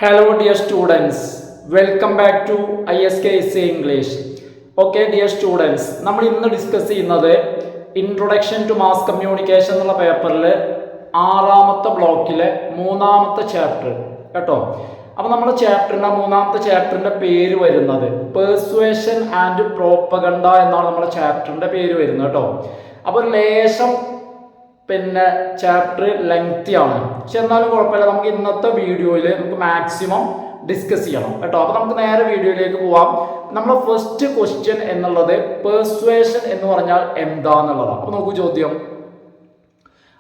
Hello dear students, welcome back to ISKSA English. Okay dear students, നമ്മൾ ഇന്ന് discuss ചെയ്യുന്നത് introduction to mass communication എന്നുള്ള പേപ്പറിൽ ആറാമത്തെ ബ്ലോക്കിലെ മൂന്നാമത്തെ ചാപ്റ്റർ കേട്ടോ. അപ്പോൾ നമ്മുടെ ചാപ്റ്ററിൻ്റെ മൂന്നാമത്തെ ചാപ്റ്ററിൻ്റെ പേര് വരുന്നത് പെർസുവേഷൻ ആൻഡ് പ്രോപ്പഗണ്ട എന്നാണ് നമ്മുടെ ചാപ്റ്ററിൻ്റെ പേര് വരുന്നത് കേട്ടോ. അപ്പോൾ ലേശം ചാപ്റ്റർ ലെങ്തി ആണ്, പക്ഷെ എന്നാലും കുഴപ്പമില്ല. നമുക്ക് ഇന്നത്തെ വീഡിയോയിൽ നമുക്ക് മാക്സിമം ഡിസ്കസ് ചെയ്യണം കേട്ടോ. അപ്പോൾ നമുക്ക് നേരെ വീഡിയോയിലേക്ക് പോവാം. നമ്മുടെ ഫസ്റ്റ് ക്വസ്റ്റ്യൻ എന്നുള്ളത് പെർസുവേഷൻ എന്ന് പറഞ്ഞാൽ എന്താന്നുള്ളതാണ്. അപ്പോൾ നോക്കൂ ചോദ്യം,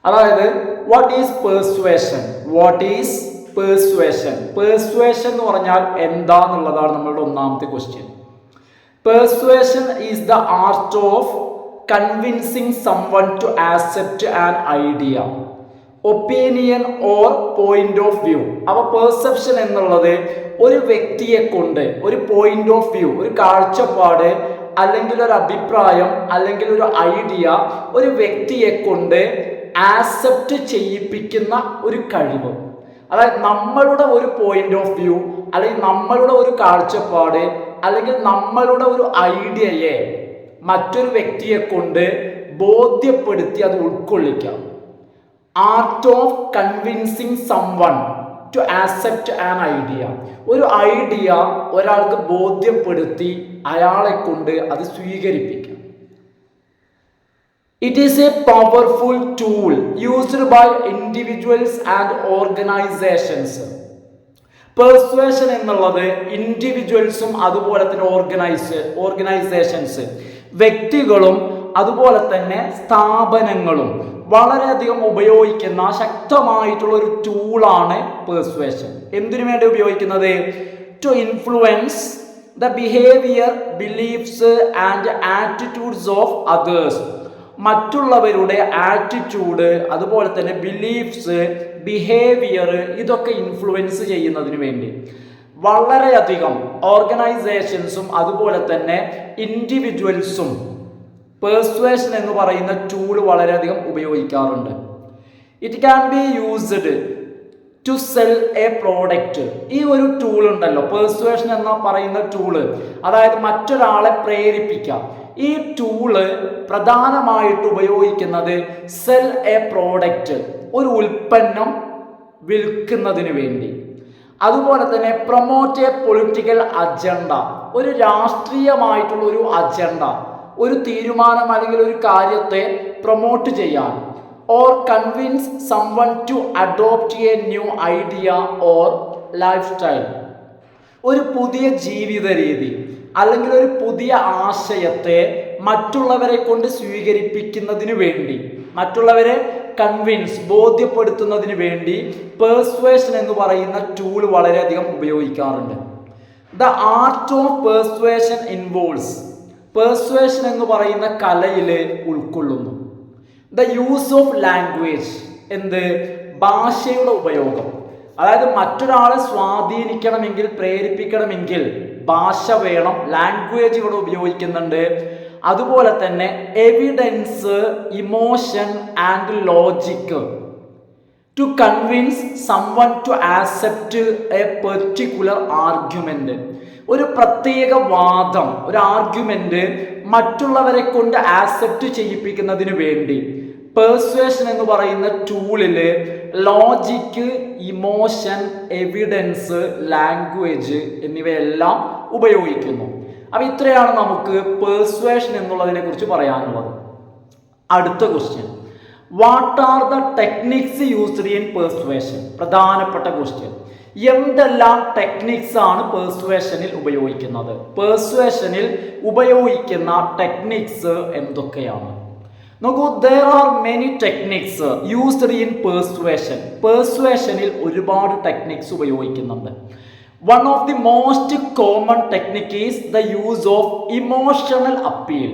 അതായത് what is persuasion? What is persuasion? Persuasion എന്ന് പറഞ്ഞാൽ എന്താന്നുള്ളതാണ് നമ്മളുടെ ഒന്നാമത്തെ question. Persuasion is the art of convincing someone to accept an idea, opinion or point of view. അപ്പോൾ പെർസെപ്ഷൻ എന്നുള്ളത് ഒരു വ്യക്തിയെ കൊണ്ട് ഒരു പോയിന്റ് ഓഫ് വ്യൂ, ഒരു കാഴ്ചപ്പാട് അല്ലെങ്കിൽ ഒരു അഭിപ്രായം അല്ലെങ്കിൽ ഒരു ഐഡിയ ഒരു വ്യക്തിയെ കൊണ്ട് ആക്സെപ്റ്റ് ചെയ്യിപ്പിക്കുന്ന ഒരു കഴിവ്. അതായത് നമ്മളുടെ ഒരു പോയിന്റ് ഓഫ് വ്യൂ അല്ലെങ്കിൽ നമ്മളുടെ ഒരു കാഴ്ചപ്പാട് അല്ലെങ്കിൽ നമ്മളുടെ ഒരു ഐഡിയയെ മറ്റൊരു വ്യക്തിയെ കൊണ്ട് ബോധ്യപ്പെടുത്തി അത് ഉൾക്കൊള്ളിക്കാം. Art of convincing someone to accept an idea. ഒരു ഐഡിയ ഒരാൾക്ക് ബോധ്യപ്പെടുത്തി അയാളെ കൊണ്ട് അത് സ്വീകരിപ്പിക്കാം. It is a powerful tool used by individuals and organisations. Persuasion എന്നുള്ളത് ഇൻഡിവിജ്വൽസും അതുപോലെ തന്നെ ഓർഗനൈസേഷൻസ്, വ്യക്തികളും അതുപോലെ തന്നെ സ്ഥാപനങ്ങളും വളരെയധികം ഉപയോഗിക്കുന്ന ശക്തമായിട്ടുള്ള ഒരു ടൂളാണ് പെർസുവേഷൻ. എന്തിനു വേണ്ടി ഉപയോഗിക്കുന്നത്? To influence the behaviour, beliefs and attitudes of others. മറ്റുള്ളവരുടെ ആറ്റിറ്റ്യൂഡ് അതുപോലെ തന്നെ ബിലീഫ്സ്, ബിഹേവിയർ ഇതൊക്കെ ഇൻഫ്ലുവൻസ് ചെയ്യുന്നതിന് വേണ്ടി വളരെയധികം ഓർഗനൈസേഷൻസും അതുപോലെ തന്നെ ഇൻഡിവിജ്വൽസും പെർസുവേഷൻ എന്ന് പറയുന്ന ടൂൾ വളരെയധികം ഉപയോഗിക്കാറുണ്ട്. It can be used to sell a product. ഈ ഒരു ടൂൾ ഉണ്ടല്ലോ, പെർസുവേഷൻ എന്ന് പറയുന്ന ടൂള്, അതായത് മറ്റൊരാളെ പ്രേരിപ്പിക്കാം. ഈ ടൂള് പ്രധാനമായിട്ട് ഉപയോഗിക്കുന്നത് സെൽ എ പ്രോഡക്റ്റ്, ഒരു ഉൽപ്പന്നം വിൽക്കുന്നതിന് വേണ്ടി. അതുപോലെ തന്നെ പ്രൊമോട്ട് എ പൊളിറ്റിക്കൽ അജണ്ട, ഒരു രാഷ്ട്രീയമായിട്ടുള്ള ഒരു അജണ്ട, ഒരു തീരുമാനം അല്ലെങ്കിൽ ഒരു കാര്യത്തെ പ്രൊമോട്ട് ചെയ്യാൻ. Or convince someone to adopt a new idea or lifestyle. ഒരു പുതിയ ജീവിത രീതി അല്ലെങ്കിൽ ഒരു പുതിയ ആശയത്തെ മറ്റുള്ളവരെ കൊണ്ട് സ്വീകരിപ്പിക്കുന്നതിന് വേണ്ടി, മറ്റുള്ളവരെ കൺവിൻസ് ബോധ്യപ്പെടുത്തുന്നതിന് വേണ്ടി പെർസുവേഷൻ എന്ന് പറയുന്ന ടൂൾ വളരെയധികം ഉപയോഗിക്കാറുണ്ട്. The art of persuasion involves. Persuasion എന്ന് പറയുന്ന കലയിൽ ഉൾക്കൊള്ളുന്നു ദ യൂസ് ഓഫ് ലാംഗ്വേജ്. എന്ത്? ഭാഷയുടെ ഉപയോഗം. അതായത് മറ്റൊരാളെ സ്വാധീനിക്കണമെങ്കിൽ, പ്രേരിപ്പിക്കണമെങ്കിൽ ഭാഷ വേണം. ലാംഗ്വേജ് ഇവിടെ ഉപയോഗിക്കുന്നുണ്ട്. അതുപോലെ തന്നെ evidence, emotion and logic to convince someone to accept a particular argument. ഒരു പ്രത്യേക വാദം, ഒരു ആർഗ്യുമെന്റ് മറ്റുള്ളവരെ കൊണ്ട് ആക്സെപ്റ്റ് ചെയ്യിപ്പിക്കുന്നതിന് വേണ്ടി പെർസുവേഷൻ എന്ന് പറയുന്ന ടൂളില് ലോജിക്ക്, ഇമോഷൻ, എവിഡൻസ്, ലാംഗ്വേജ് എന്നിവയെല്ലാം ഉപയോഗിക്കുന്നു. അപ്പോൾ ഇത്രയാണ് നമുക്ക് പെർസുവേഷൻ എന്നുള്ളതിനെ കുറിച്ച് പറയാനുള്ളത്. അടുത്ത question, what are the techniques used in persuasion? പ്രധാനപ്പെട്ട ക്വസ്റ്റ്യൻ. എന്തെല്ലാം ടെക്നിക്സ് ആണ് പെർസുവേഷനിൽ ഉപയോഗിക്കുന്നത്? പെർസുവേഷനിൽ ഉപയോഗിക്കുന്ന ടെക്നിക്സ് എന്തൊക്കെയാണ്? നോക്കൂ, there are many techniques used in persuasion. പെർസുവേഷനിൽ ഒരുപാട് ടെക്നിക്സ് ഉപയോഗിക്കുന്നുണ്ട്. One of the most common technique is the use of emotional appeal.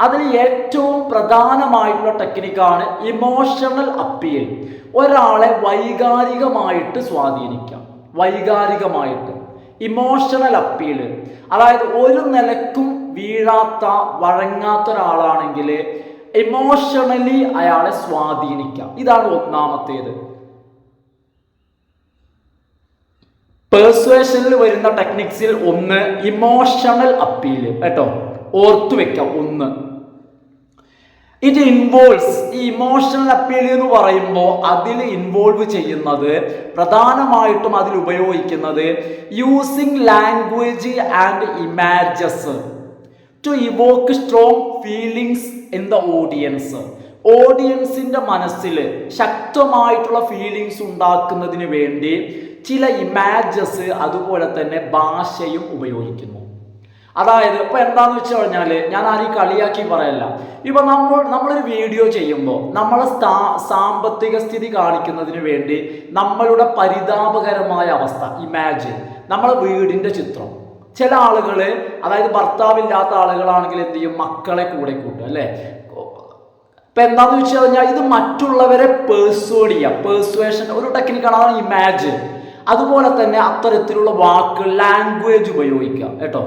അതിൽ ഏറ്റവും പ്രധാനമായിട്ടുള്ള ടെക്നിക്കാണ് ഇമോഷണൽ അപ്പീൽ. ഒരാളെ വൈകാരികമായിട്ട് സ്വാധീനിക്കാം. വൈകാരികമായിട്ട് ഇമോഷണൽ അപ്പീൽ, അതായത് ഒരു നിലക്കും വീഴാത്ത, വഴങ്ങാത്ത ഒരാളാണെങ്കിൽ ഇമോഷണലി അയാളെ സ്വാധീനിക്കാം. ഇതാണ് ഒന്നാമത്തേത്. പെർസുവേഷനിൽ വരുന്ന ടെക്നിക്സിൽ ഒന്ന് ഇമോഷണൽ അപ്പീൽ കേട്ടോ, ഓർത്തു വെക്കാം. ഒന്ന്, ഇറ്റ് ഇൻവോൾവ്സ്, ഈ ഇമോഷണൽ അപ്പീൽ എന്ന് പറയുമ്പോൾ അതിൽ ഇൻവോൾവ് ചെയ്യുന്നത് പ്രധാനമായിട്ടും അതിൽ ഉപയോഗിക്കുന്നത് using language and images to evoke strong feelings in the audience. ഓഡിയൻസിന്റെ മനസ്സിൽ ശക്തമായിട്ടുള്ള ഫീലിങ്സ് ഉണ്ടാക്കുന്നതിന് വേണ്ടി ചില ഇമാജസ് അതുപോലെ തന്നെ ഭാഷയും ഉപയോഗിക്കുന്നു. അതായത് ഇപ്പൊ എന്താന്ന് വെച്ച് കഴിഞ്ഞാൽ ഞാൻ ആരെയും കളിയാക്കി പറയല്ല. ഇപ്പൊ നമ്മളൊരു വീഡിയോ ചെയ്യുമ്പോൾ നമ്മളെ സാമ്പത്തിക സ്ഥിതി കാണിക്കുന്നതിന് വേണ്ടി നമ്മളുടെ പരിതാപകരമായ അവസ്ഥ ഇമാജിൻ, നമ്മളെ വീടിന്റെ ചിത്രം. ചില ആളുകള്, അതായത് ഭർത്താവില്ലാത്ത ആളുകളാണെങ്കിൽ എന്ത് ചെയ്യും, മക്കളെ കൂടെ കൂട്ടും അല്ലെ. ഇപ്പൊ എന്താന്ന് വെച്ച് കഴിഞ്ഞാൽ ഇത് മറ്റുള്ളവരെ പെർസ്വേഡ് ചെയ്യാം, പെർസ്വേഷൻ ഒരു ടെക്നിക്കാണ്, അതാണ് ഇമാജിൻ. അതുപോലെ തന്നെ അത്തരത്തിലുള്ള വാക്കുകൾ, ലാംഗ്വേജ് ഉപയോഗിക്കുക കേട്ടോ.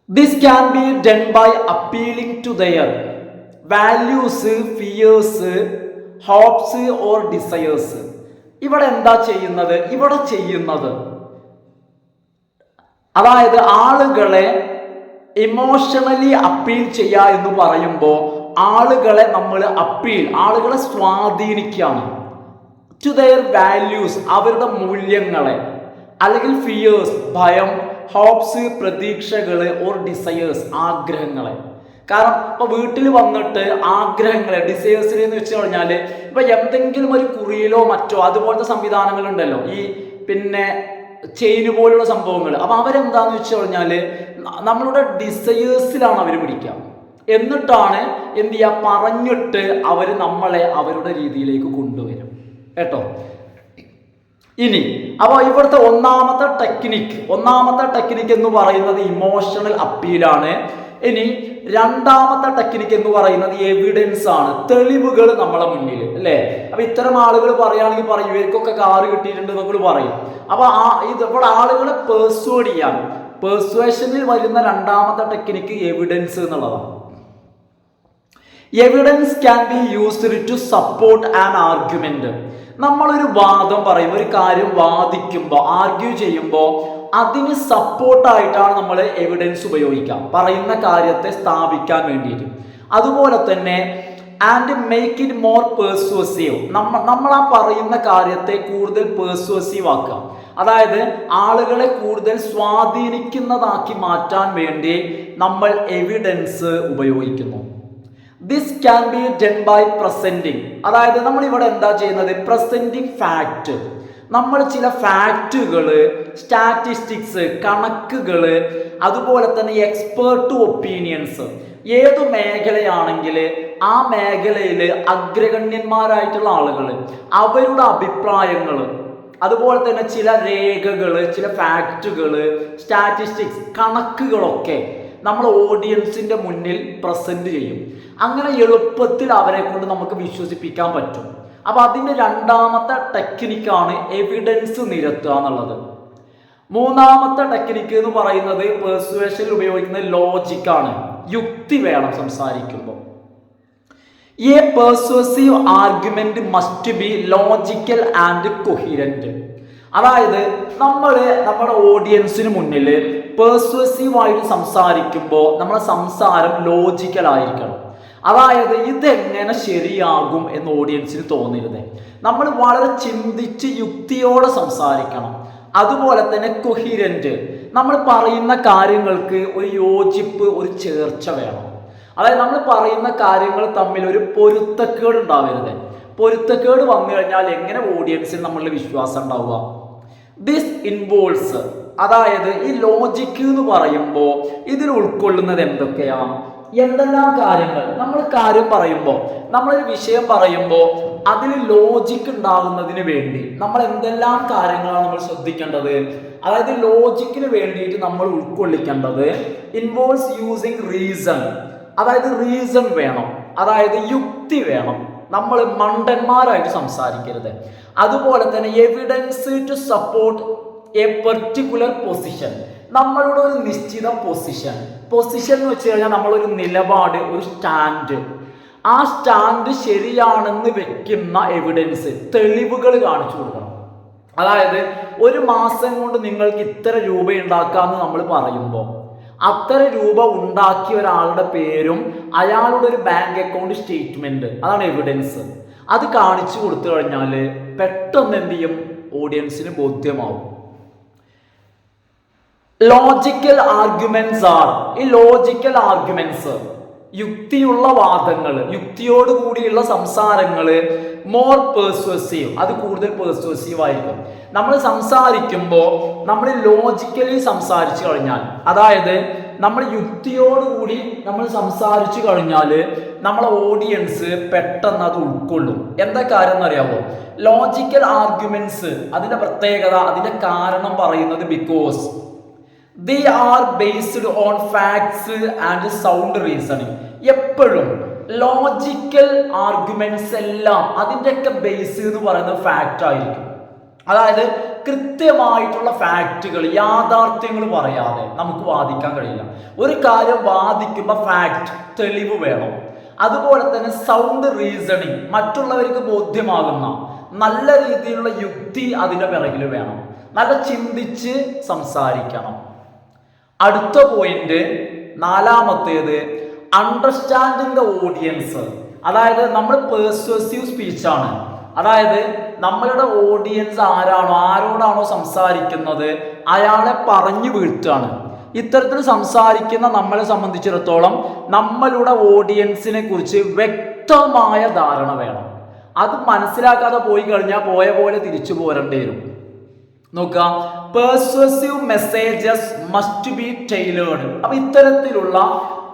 This can be done by appealing to their values, fears, hopes or desires. ഇവിടെ എന്താ ചെയ്യുന്നത്? ഇവിടെ ചെയ്യുന്നത് അതായത് ആളുകളെ ഇമോഷണലി അപ്പീൽ ചെയ്യുക എന്ന് പറയുമ്പോൾ ആളുകളെ നമ്മൾ ആളുകളെ സ്വാധീനിക്കുകയാണ്. ടു ദെയർ വാല്യൂസ്, അവരുടെ മൂല്യങ്ങളെ, അല്ലെങ്കിൽ ഫിയേഴ്സ്, ഭയം, ഹോപ്സ്, പ്രതീക്ഷകള്, ഓർ ഡിസയേഴ്സ്, ആഗ്രഹങ്ങളെ. കാരണം ഇപ്പൊ വീട്ടിൽ വന്നിട്ട് ആഗ്രഹങ്ങളെ, ഡിസയേഴ്സിൽ എന്ന് വെച്ച് കഴിഞ്ഞാല് ഇപ്പൊ എന്തെങ്കിലും ഒരു കുറിയിലോ മറ്റോ അതുപോലത്തെ സംവിധാനങ്ങളുണ്ടല്ലോ, ഈ പിന്നെ ചെയിന് പോലുള്ള സംഭവങ്ങൾ. അപ്പൊ അവരെന്താന്ന് വെച്ച് കഴിഞ്ഞാല് നമ്മളുടെ ഡിസയേഴ്സിലാണ് അവർ പിടിക്കുക. എന്നിട്ടാണ് എന്ത് ചെയ്യുക, പറഞ്ഞിട്ട് അവർ നമ്മളെ അവരുടെ രീതിയിലേക്ക് കൊണ്ടുവരും കേട്ടോ. ഇനി അപ്പോൾ ഇവിടുത്തെ ഒന്നാമത്തെ ടെക്നിക്ക് എന്ന് പറയുന്നത് ഇമോഷണൽ അപ്പീലാണ്. ഇനി രണ്ടാമത്തെ ടെക്നിക്ക് എന്ന് പറയുന്നത് എവിഡൻസ് ആണ്, തെളിവുകൾ നമ്മളെ മുന്നിൽ അല്ലേ. അപ്പൊ ഇത്തരം ആളുകൾ പറയുകയാണെങ്കിൽ പറയും ഇവർക്കൊക്കെ കാറ് കിട്ടിയിട്ടുണ്ട് എന്നൊക്കെ പറയും. അപ്പൊ ഇവിടെ ആളുകളെ പെർസ്വേഡ് ചെയ്യാൻ, പെർസ്വേഷനിൽ വരുന്ന രണ്ടാമത്തെ ടെക്നിക്ക് എവിഡൻസ് എന്നുള്ളതാണ്. Evidence can be used to support an argument. നമ്മളൊരു വാദം പറയും, ഒരു കാര്യം വാദിക്കുമ്പോൾ, ആർഗ്യൂ ചെയ്യുമ്പോൾ അതിന് സപ്പോർട്ടായിട്ടാണ് നമ്മൾ എവിഡൻസ് ഉപയോഗിക്കാം, പറയുന്ന കാര്യത്തെ സ്ഥാപിക്കാൻ വേണ്ടിയിട്ട്. അതുപോലെ തന്നെ ആൻഡ് മേക്ക് ഇറ്റ് മോർ പെർസ്വസീവ്, നമ്മൾ ആ പറയുന്ന കാര്യത്തെ കൂടുതൽ പെർസ്വസീവ് ആക്കുക, അതായത് ആളുകളെ കൂടുതൽ സ്വാധീനിക്കുന്നതാക്കി മാറ്റാൻ വേണ്ടി നമ്മൾ എവിഡൻസ് ഉപയോഗിക്കുന്നു. This can be done by presenting, അതായത് നമ്മൾ ഇവിടെ എന്താ ചെയ്യുന്നത്, പ്രസന്റിങ് ഫാക്റ്റ്. നമ്മൾ ചില ഫാക്റ്റുകൾ, സ്റ്റാറ്റിസ്റ്റിക്സ്, കണക്കുകൾ, അതുപോലെ തന്നെ എക്സ്പേർട്ട് ഒപ്പീനിയൻസ്, ഏതു മേഖലയാണെങ്കിൽ ആ മേഖലയിൽ അഗ്രഗണ്യന്മാരായിട്ടുള്ള ആളുകൾ അവരുടെ അഭിപ്രായങ്ങൾ, അതുപോലെ തന്നെ ചില രേഖകൾ, ചില ഫാക്റ്റുകൾ, സ്റ്റാറ്റിസ്റ്റിക്സ്, കണക്കുകളൊക്കെ നമ്മൾ ഓഡിയൻസിന്റെ മുന്നിൽ പ്രസന്റ് ചെയ്യും. അങ്ങനെ എളുപ്പത്തിൽ അവരെ കൊണ്ട് നമുക്ക് വിശ്വസിപ്പിക്കാൻ പറ്റും. അപ്പൊ അതിന്റെ രണ്ടാമത്തെ ടെക്നിക്കാണ് എവിഡൻസ് നിരത്തുക എന്നുള്ളത്. മൂന്നാമത്തെ ടെക്നിക്ക് എന്ന് പറയുന്നത് പെർസുവേഷനിൽ ഉപയോഗിക്കുന്ന ലോജിക്കാണ്, യുക്തി വേണം സംസാരിക്കുമ്പോൾ. A persuasive argument must be logical and coherent. അതായത് നമ്മുടെ ഓഡിയൻസിന് മുന്നിൽ പെർസുവേസീവായിട്ട് സംസാരിക്കുമ്പോൾ നമ്മുടെ സംസാരം ലോജിക്കൽ ആയിരിക്കണം. അതായത് ഇതെങ്ങനെ ശരിയാകും എന്ന് ഓഡിയൻസിന് തോന്നരുത്. നമ്മൾ വളരെ ചിന്തിച്ച് യുക്തിയോടെ സംസാരിക്കണം. അതുപോലെ തന്നെ കൊഹിരന്റ്, നമ്മൾ പറയുന്ന കാര്യങ്ങൾക്ക് ഒരു യോജിപ്പ്, ഒരു ചേർച്ച വേണം. അതായത് നമ്മൾ പറയുന്ന കാര്യങ്ങൾ തമ്മിൽ ഒരു പൊരുത്തക്കേട് ഉണ്ടാവരുത്. പൊരുത്തക്കേട് വന്നു കഴിഞ്ഞാൽ എങ്ങനെ ഓഡിയൻസിന് നമ്മളുടെ വിശ്വാസം ഉണ്ടാവുക? ദിസ് ഇൻവോൾവ്സ്, അതായത് ഈ ലോജിക്ക് എന്ന് പറയുമ്പോൾ ഇതിൽ ഉൾക്കൊള്ളുന്നത് എന്തെല്ലാം കാര്യങ്ങൾ. നമ്മൾ കാര്യം പറയുമ്പോൾ, നമ്മളൊരു വിഷയം പറയുമ്പോൾ അതിൽ ലോജിക്ക് ഉണ്ടാകുന്നതിന് വേണ്ടി നമ്മൾ എന്തെല്ലാം കാര്യങ്ങളാണ് നമ്മൾ ശ്രദ്ധിക്കേണ്ടത്? അതായത് ലോജിക്കിന് വേണ്ടിയിട്ട് നമ്മൾ ഉൾക്കൊള്ളിക്കേണ്ടത് ഇൻവോൾവ്സ് യൂസിങ് റീസൺ, അതായത് റീസൺ വേണം, അതായത് യുക്തി വേണം. നമ്മൾ മണ്ടന്മാരായിട്ട് സംസാരിക്കരുത്. അതുപോലെ തന്നെ evidence to support a particular position, നമ്മളുടെ ഒരു നിശ്ചിത പൊസിഷൻ എന്ന് വെച്ച് കഴിഞ്ഞാൽ നമ്മളൊരു നിലപാട്, ഒരു സ്റ്റാൻഡ്, ആ സ്റ്റാൻഡ് ശരിയാണെന്ന് വെക്കുന്ന എവിഡൻസ്, തെളിവുകൾ കാണിച്ചു കൊടുക്കണം. അതായത് ഒരു മാസം കൊണ്ട് നിങ്ങൾക്ക് ഇത്ര രൂപ ഉണ്ടാക്കാമെന്ന് നമ്മൾ പറയുമ്പോൾ അത്ര രൂപ ഉണ്ടാക്കിയ ഒരാളുടെ പേരും അയാളുടെ ഒരു ബാങ്ക് അക്കൗണ്ട് സ്റ്റേറ്റ്മെന്റ്, അതാണ് എവിഡൻസ്. അത് കാണിച്ചു കൊടുത്തു കഴിഞ്ഞാൽ പെട്ടെന്ന് എന്ത് ചെയ്യും, ഓഡിയൻസിന് ബോധ്യമാവും. ലോജിക്കൽ ആർഗ്യുമെന്റ്സ് ആർ, ഈ ലോജിക്കൽ ആർഗ്യുമെന്റ്സ് യുക്തിയുള്ള വാദങ്ങൾ, യുക്തിയോട് കൂടിയുള്ള സംസാരങ്ങൾ മോർ പേഴ്സ്വസീവ്, അത് കൂടുതൽ പേഴ്സ്വസീവ് ആയിരിക്കും. നമ്മൾ സംസാരിക്കുമ്പോൾ നമ്മൾ ലോജിക്കലി സംസാരിച്ചു കഴിഞ്ഞാൽ, അതായത് നമ്മൾ യുക്തിയോടുകൂടി നമ്മൾ സംസാരിച്ചു കഴിഞ്ഞാൽ നമ്മളെ ഓഡിയൻസ് പെട്ടെന്ന് അത് ഉൾക്കൊള്ളും. എന്താ കാര്യം എന്നറിയാമോ? ലോജിക്കൽ ആർഗ്യുമെന്റ്സ് അതിന്റെ പ്രത്യേകത, അതിന്റെ കാരണം പറയുന്നത് because they are based on facts and sound reasoning. എപ്പോഴും ലോജിക്കൽ ആർഗ്യുമെന്റ്സ് എല്ലാം അതിൻ്റെയൊക്കെ ബേസ് എന്ന് പറയുന്നത് ഫാക്റ്റ് ആയിരിക്കും. അതായത് കൃത്യമായിട്ടുള്ള ഫാക്റ്റുകൾ, യാഥാർത്ഥ്യങ്ങൾ പറയാതെ നമുക്ക് വാദിക്കാൻ കഴിയില്ല. ഒരു കാര്യം വാദിക്കുമ്പോൾ ഫാക്റ്റ്, തെളിവ് വേണം. അതുപോലെ തന്നെ സൗണ്ട് റീസണിങ്, മറ്റുള്ളവർക്ക് ബോധ്യമാകുന്ന നല്ല രീതിയിലുള്ള യുക്തി അതിൻ്റെ പിറകിൽ വേണം. നല്ല ചിന്തിച്ച് സംസാരിക്കണം. അടുത്ത പോയിന്റ്, നാലാമത്തേത്, അണ്ടർസ്റ്റാൻഡിങ് ദ ഓഡിയൻസ്. അതായത് നമ്മൾ പേഴ്സ്വസീവ് സ്പീച്ചാണ്. അതായത് നമ്മളുടെ ഓഡിയൻസ് ആരോടാണോ സംസാരിക്കുന്നത് അയാളെ പറഞ്ഞു വീഴ്ത്തുകയാണ്. ഇത്തരത്തിൽ സംസാരിക്കുന്ന നമ്മളെ സംബന്ധിച്ചിടത്തോളം നമ്മളുടെ ഓഡിയൻസിനെ കുറിച്ച് വ്യക്തമായ ധാരണ വേണം. അത് മനസ്സിലാക്കാതെ പോയി കഴിഞ്ഞാൽ പോയ പോലെ തിരിച്ചു പോരേണ്ടി വരും. നോക്കുക, പെർസ്വസീവ് മെസ്സേജസ് മസ്റ്റ് ബി ടൈലേർഡ്. അപ്പൊ ഇത്തരത്തിലുള്ള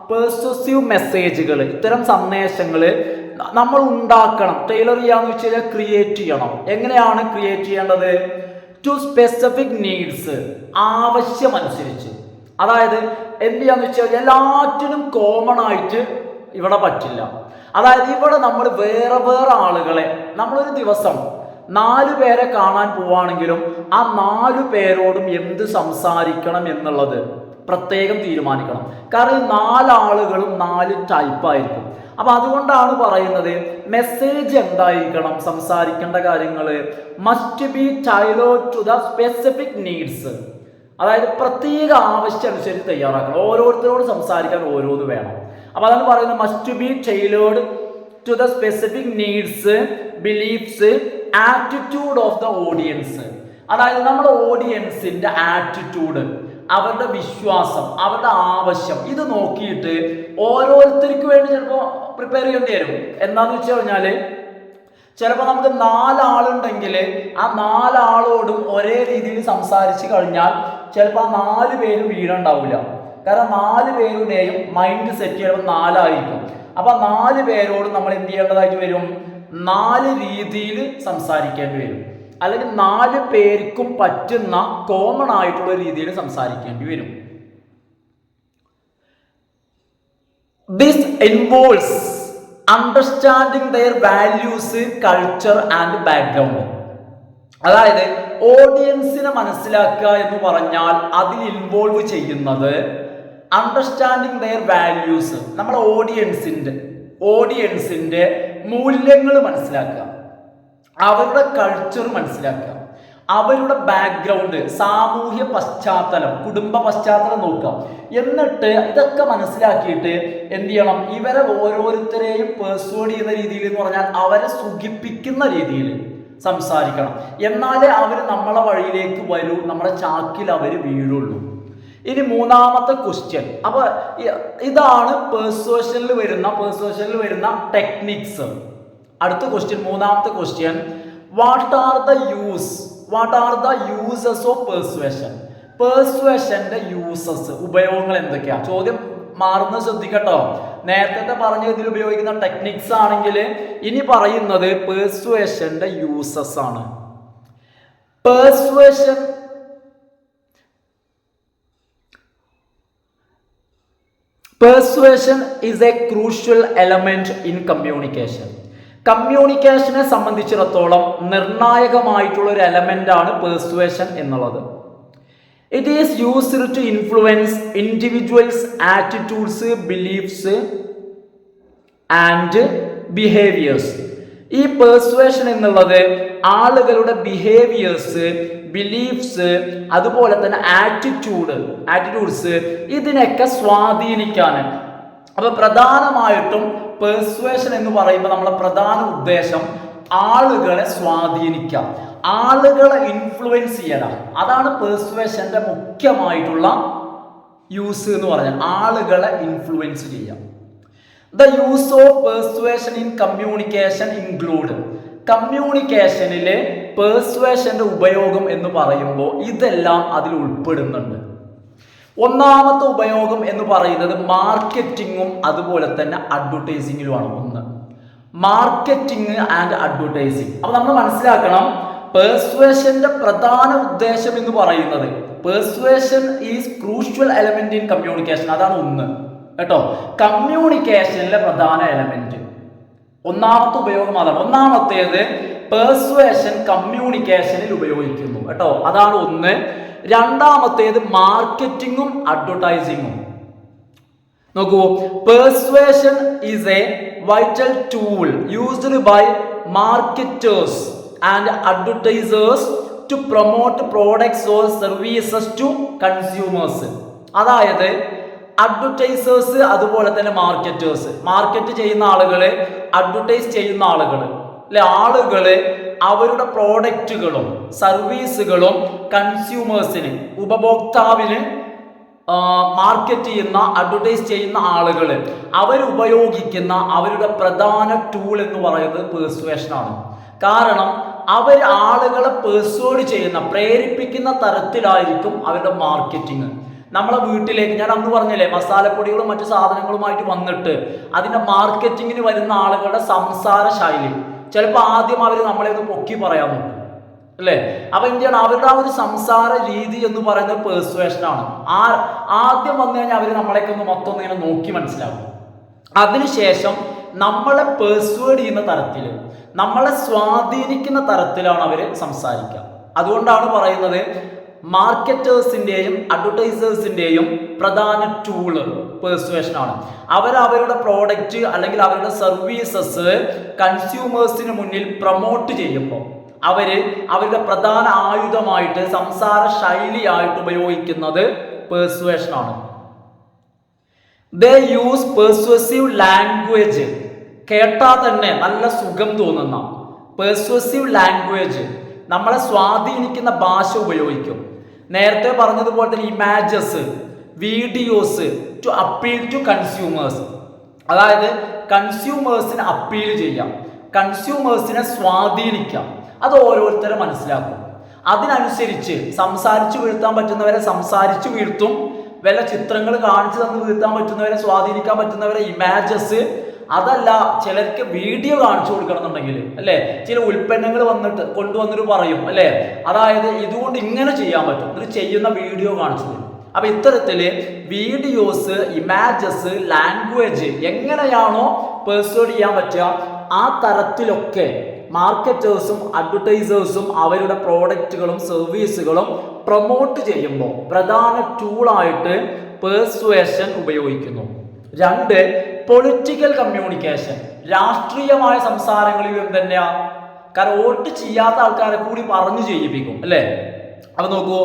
പെർസ്വസീവ് മെസ്സേജുകൾ, ഇത്തരം സന്ദേശങ്ങൾ നമ്മൾ ഉണ്ടാക്കണം. ടൈലർ ചെയ്യാന്ന് വെച്ച് കഴിഞ്ഞാൽ ക്രിയേറ്റ് ചെയ്യണം. എങ്ങനെയാണ് ക്രിയേറ്റ് ചെയ്യേണ്ടത്? ടു സ്പെസിഫിക് നീഡ്സ്, ആവശ്യമനുസരിച്ച്. അതായത് എന്ത് ചെയ്യാന്ന് വെച്ചാൽ എല്ലാറ്റിനും കോമൺ ആയിട്ട് ഇവിടെ പറ്റില്ല. അതായത് ഇവിടെ നമ്മൾ വേറെ വേറെ ആളുകളെ, നമ്മളൊരു ദിവസം 4 പേരെ കാണാൻ പോവാണെങ്കിലും ആ 4 പേരോടും എന്ത് സംസാരിക്കണം എന്നുള്ളത് പ്രത്യേകം തീരുമാനിക്കണം. കാരണം 4 ആളുകളും 4 ടൈപ്പായിരിക്കും. അപ്പൊ അതുകൊണ്ടാണ് പറയുന്നത് മെസ്സേജ് എന്തായിരിക്കണം, സംസാരിക്കേണ്ട കാര്യങ്ങൾ must be tailored to the specific needs. അതായത് പ്രത്യേക ആവശ്യം അനുസരിച്ച് തയ്യാറാക്കണം. ഓരോരുത്തരോട് സംസാരിക്കാൻ ഓരോന്ന് വേണം. അപ്പൊ അതാണ് പറയുന്നത് must be tailored to the specific needs, beliefs, attitude of the audience. അതായത് നമ്മുടെ ഓഡിയൻസിന്റെ ആറ്റിറ്റ്യൂഡ്, അവരുടെ വിശ്വാസം, അവരുടെ ആവശ്യം, ഇത് നോക്കിയിട്ട് ഓരോരുത്തർക്ക് വേണ്ടി ചിലപ്പോൾ പ്രിപ്പയർ ചെയ്യേണ്ടി വരും. എന്താന്ന് വെച്ച് കഴിഞ്ഞാല് ചിലപ്പോൾ നമുക്ക് 4 ആളുണ്ടെങ്കിൽ ആ 4 ആളോടും ഒരേ രീതിയിൽ സംസാരിച്ച് കഴിഞ്ഞാൽ ചിലപ്പോൾ ആ 4 പേരും വീടുണ്ടാവില്ല. കാരണം 4 പേരുടെയും മൈൻഡ് സെറ്റ് ചിലപ്പോൾ 4 ആയിരിക്കും. അപ്പൊ 4 പേരോട് നമ്മൾ എന്ത് ചെയ്യേണ്ടതായിട്ട് വരും? 4 രീതിയിൽ സംസാരിക്കേണ്ടി വരും. അല്ലെങ്കിൽ 4 പേർക്കും പറ്റുന്ന കോമൺ ആയിട്ടുള്ള രീതിയിൽ സംസാരിക്കേണ്ടി വരും. This involves understanding their values, culture and background. അതായത് ഓഡിയൻസിനെ മനസ്സിലാക്കുക എന്ന് പറഞ്ഞാൽ അതിൽ ഇൻവോൾവ് ചെയ്യുന്നത് അണ്ടർസ്റ്റാൻഡിങ് ദെയർ വാല്യൂസ്, നമ്മുടെ ഓഡിയൻസിന്റെ മൂല്യങ്ങൾ മനസ്സിലാക്കുക, അവരുടെ കൾച്ചർ മനസ്സിലാക്കുക, അവരുടെ ബാക്ക്ഗ്രൗണ്ട്, സാമൂഹ്യ പശ്ചാത്തലം, കുടുംബ പശ്ചാത്തലം നോക്കുക. എന്നിട്ട് ഇതൊക്കെ മനസ്സിലാക്കിയിട്ട് എന്ത് ചെയ്യണം? ഇവരെ ഓരോരുത്തരെയും പേഴ്സ്വേഡ് ചെയ്യുന്ന രീതിയിൽ എന്ന് പറഞ്ഞാൽ അവരെ സുഖിപ്പിക്കുന്ന രീതിയിൽ സംസാരിക്കണം. എന്നാലേ അവർ നമ്മളെ വഴിയിലേക്ക് വരൂ, നമ്മുടെ ചാക്കിൽ അവർ വീഴുള്ളൂ. ഇനി മൂന്നാമത്തെ ക്വസ്റ്റ്യൻ. അപ്പൊ ഇതാണ് പേഴ്സ്വേഷനിൽ വരുന്ന ടെക്നിക്സ്. അടുത്ത ക്വസ്റ്റ്യൻ, മൂന്നാമത്തെ question, what are the uses of persuasion? പെർസ്വേഷന്റെ യൂസസ്, ഉപയോഗങ്ങൾ എന്തൊക്കെയാ? ചോദ്യം മാറുന്നത് ശ്രദ്ധിക്കട്ടോ. നേരത്തെ പറഞ്ഞ ഇതിൽ ഉപയോഗിക്കുന്ന ടെക്നിക്സ് ആണെങ്കിൽ ഇനി പറയുന്നത് പെർസ്വേഷന്റെ യൂസസ് ആണ്. Persuasion is a crucial element in communication. കമ്മ്യൂണിക്കേഷനെ സംബന്ധിച്ചിടത്തോളം നിർണായകമായിട്ടുള്ള ഒരു എലമെന്റ് ആണ് പെർസ്വേഷൻ എന്നുള്ളത്. It is used to influence individuals attitudes, beliefs and behaviours. ഈ പെർസ്വേഷൻ എന്നുള്ളത് ആളുകളുടെ ബിഹേവിയേഴ്സ്, ബിലീഫ്സ്, അതുപോലെ തന്നെ ആറ്റിറ്റ്യൂഡ്സ് ഇതിനൊക്കെ സ്വാധീനിക്കാന്. അപ്പൊ പ്രധാനമായിട്ടും പെർസ്വേഷൻ എന്ന് പറയുമ്പോൾ നമ്മളെ പ്രധാന ഉദ്ദേശം ആളുകളെ സ്വാധീനിക്കാം, ആളുകളെ ഇൻഫ്ലുവൻസ് ചെയ്യണം. അതാണ് പെർസ്വേഷന്റെ മുഖ്യമായിട്ടുള്ള യൂസ് എന്ന് പറഞ്ഞാൽ, ആളുകളെ ഇൻഫ്ലുവൻസ് ചെയ്യാം. The use of persuasion in communication include. കമ്മ്യൂണിക്കേഷനിലെ പെർസ്വേഷന്റെ ഉപയോഗം എന്ന് പറയുമ്പോൾ ഇതെല്ലാം അതിൽ ഉൾപ്പെടുന്നുണ്ട്. ഒന്നാമത്തെ ഉപയോഗം എന്ന് പറയുന്നത് മാർക്കറ്റിങ്ങും അതുപോലെ തന്നെ അഡ്വർടൈസിങ്ങിലുമാണ്. ഒന്ന് മാർക്കറ്റിംഗ് ആൻഡ് അഡ്വർടൈസിങ്. അപ്പൊ നമ്മൾ മനസ്സിലാക്കണം, പെർസ്വേഷന്റെ പ്രധാന ഉദ്ദേശം എന്ന് പറയുന്നത് പെർസ്വേഷൻ is crucial element in communication. അതാണ് ഒന്ന് കേട്ടോ, കമ്മ്യൂണിക്കേഷനിലെ പ്രധാന എലമെന്റ്. ഒന്നാമത്തെ ഉപയോഗം അതാണ്. ഒന്നാമത്തേത് പെർസ്വേഷൻ കമ്മ്യൂണിക്കേഷനിൽ ഉപയോഗിക്കുന്നു കേട്ടോ, അതാണ് ഒന്ന്. രണ്ടാമത്തേത് മാർക്കറ്റിങ്ങും അഡ്വർടൈസിങ്ങും. നോക്കൂ, persuasion is A vital tool used by marketers and advertisers to promote products or services to consumers. അതായത് അഡ്വർടൈസേഴ്സ് അതുപോലെ തന്നെ മാർക്കറ്റേഴ്സ്, മാർക്കറ്റ് ചെയ്യുന്ന ആളുകള്, അഡ്വർടൈസ് ചെയ്യുന്ന ആളുകള് അല്ലെ, ആളുകള് അവരുടെ പ്രോഡക്റ്റുകളും സർവീസുകളും കൺസ്യൂമേഴ്സിന്, ഉപഭോക്താവിന് മാർക്കറ്റ് ചെയ്യുന്ന, അഡ്വർടൈസ് ചെയ്യുന്ന ആളുകൾ അവരുപയോഗിക്കുന്ന അവരുടെ പ്രധാന ടൂൾ എന്ന് പറയുന്നത് പെർസ്വേഷനാണ്. കാരണം അവർ ആളുകളെ പെർസ്വേഡ് ചെയ്യുന്ന, പ്രേരിപ്പിക്കുന്ന തരത്തിലായിരിക്കും അവരുടെ മാർക്കറ്റിങ്. നമ്മളെ വീട്ടിലേക്ക്, ഞാൻ അന്ന് പറഞ്ഞില്ലേ, മസാലപ്പൊടികളും മറ്റു സാധനങ്ങളുമായിട്ട് വന്നിട്ട് അതിൻ്റെ മാർക്കറ്റിങ്ങിന് വരുന്ന ആളുകളുടെ സംസാര ശൈലി ചിലപ്പോൾ ആദ്യം അവർ നമ്മളെ ഒന്ന് പൊക്കി പറയാൻ നോക്കും അല്ലേ. അപ്പൊ എന്താണ് അവരുടെ ആ ഒരു സംസാര രീതി എന്ന് പറയുന്നത് പെർസ്വേഷനാണ്. ആദ്യം വന്നു കഴിഞ്ഞാൽ അവർ നമ്മളെയൊക്കെ ഒന്ന് മൊത്തം ഇങ്ങനെ നോക്കി മനസ്സിലാവും. അതിനുശേഷം നമ്മളെ പെർസ്വേഡ് ചെയ്യുന്ന തരത്തിൽ, നമ്മളെ സ്വാധീനിക്കുന്ന തരത്തിലാണ് അവർ സംസാരിക്കുക. അതുകൊണ്ടാണ് പറയുന്നത് മാർക്കറ്റേഴ്സിന്റെയും അഡ്വർടൈസേഴ്സിന്റെയും പ്രധാന ടൂള് പെർസ്വേഷനാണ്. അവരുടെ പ്രോഡക്റ്റ് അല്ലെങ്കിൽ അവരുടെ സർവീസസ് കൺസ്യൂമേഴ്സിന് മുന്നിൽ പ്രൊമോട്ട് ചെയ്യുമ്പോൾ അവരുടെ പ്രധാന ആയുധമായിട്ട്, സംസാര ശൈലിയായിട്ട് ഉപയോഗിക്കുന്നത് പെർസ്വേഷനാണ്. ദേ യൂസ് പെർസ്വസീവ് ലാംഗ്വേജ്. കേട്ടാൽ തന്നെ നല്ല സുഖം തോന്നുന്ന പെർസ്വസീവ് ലാംഗ്വേജ്, നമ്മളെ സ്വാധീനിക്കുന്ന ഭാഷ ഉപയോഗിക്കും. നേരത്തെ പറഞ്ഞതുപോലെ തന്നെ images, videos to appeal to consumers. അതായത് കൺസ്യൂമേഴ്സിനെ അപ്പീൽ ചെയ്യാം, കൺസ്യൂമേഴ്സിനെ സ്വാധീനിക്കാം. അത് ഓരോരുത്തരെ മനസ്സിലാക്കും. അതിനനുസരിച്ച് സംസാരിച്ചു വീഴ്ത്താൻ പറ്റുന്നവരെ സംസാരിച്ചു വീഴ്ത്തും, വല്ല ചിത്രങ്ങൾ കാണിച്ചു തന്ന് വീഴ്ത്താൻ പറ്റുന്നവരെ, സ്വാധീനിക്കാൻ പറ്റുന്നവരെ ഇമേജസ്, അതല്ല ചിലർക്ക് വീഡിയോ കാണിച്ചു കൊടുക്കണമെന്നുണ്ടെങ്കിൽ അല്ലെ, ചില ഉൽപ്പന്നങ്ങൾ കൊണ്ടുവന്നിട്ട് പറയും അല്ലെ, അതായത് ഇതുകൊണ്ട് ഇങ്ങനെ ചെയ്യാൻ പറ്റും, എന്നിട്ട് ചെയ്യുന്ന വീഡിയോ കാണിച്ചു തരും. അപ്പൊ ഇത്തരത്തില് വീഡിയോസ്, ഇമേജസ്, ലാംഗ്വേജ് എങ്ങനെയാണോ പെർസ്വേഡ് ചെയ്യാൻ പറ്റുക ആ തരത്തിലൊക്കെ മാർക്കറ്റേഴ്സും അഡ്വർടൈസേഴ്സും അവരുടെ പ്രോഡക്റ്റുകളും സർവീസുകളും പ്രൊമോട്ട് ചെയ്യുമ്പോൾ പ്രധാന ടൂളായിട്ട് പെർസ്വേഷൻ ഉപയോഗിക്കുന്നു. രണ്ട്, പൊളിറ്റിക്കൽ കമ്മ്യൂണിക്കേഷൻ. രാഷ്ട്രീയമായ സംസാരങ്ങളിലും തന്നെയാ, കാരണം വോട്ട് ചെയ്യാത്ത ആൾക്കാരെ കൂടി പറഞ്ഞു ചെയ്യിപ്പിക്കും അല്ലെ. അപ്പൊ നോക്കൂ,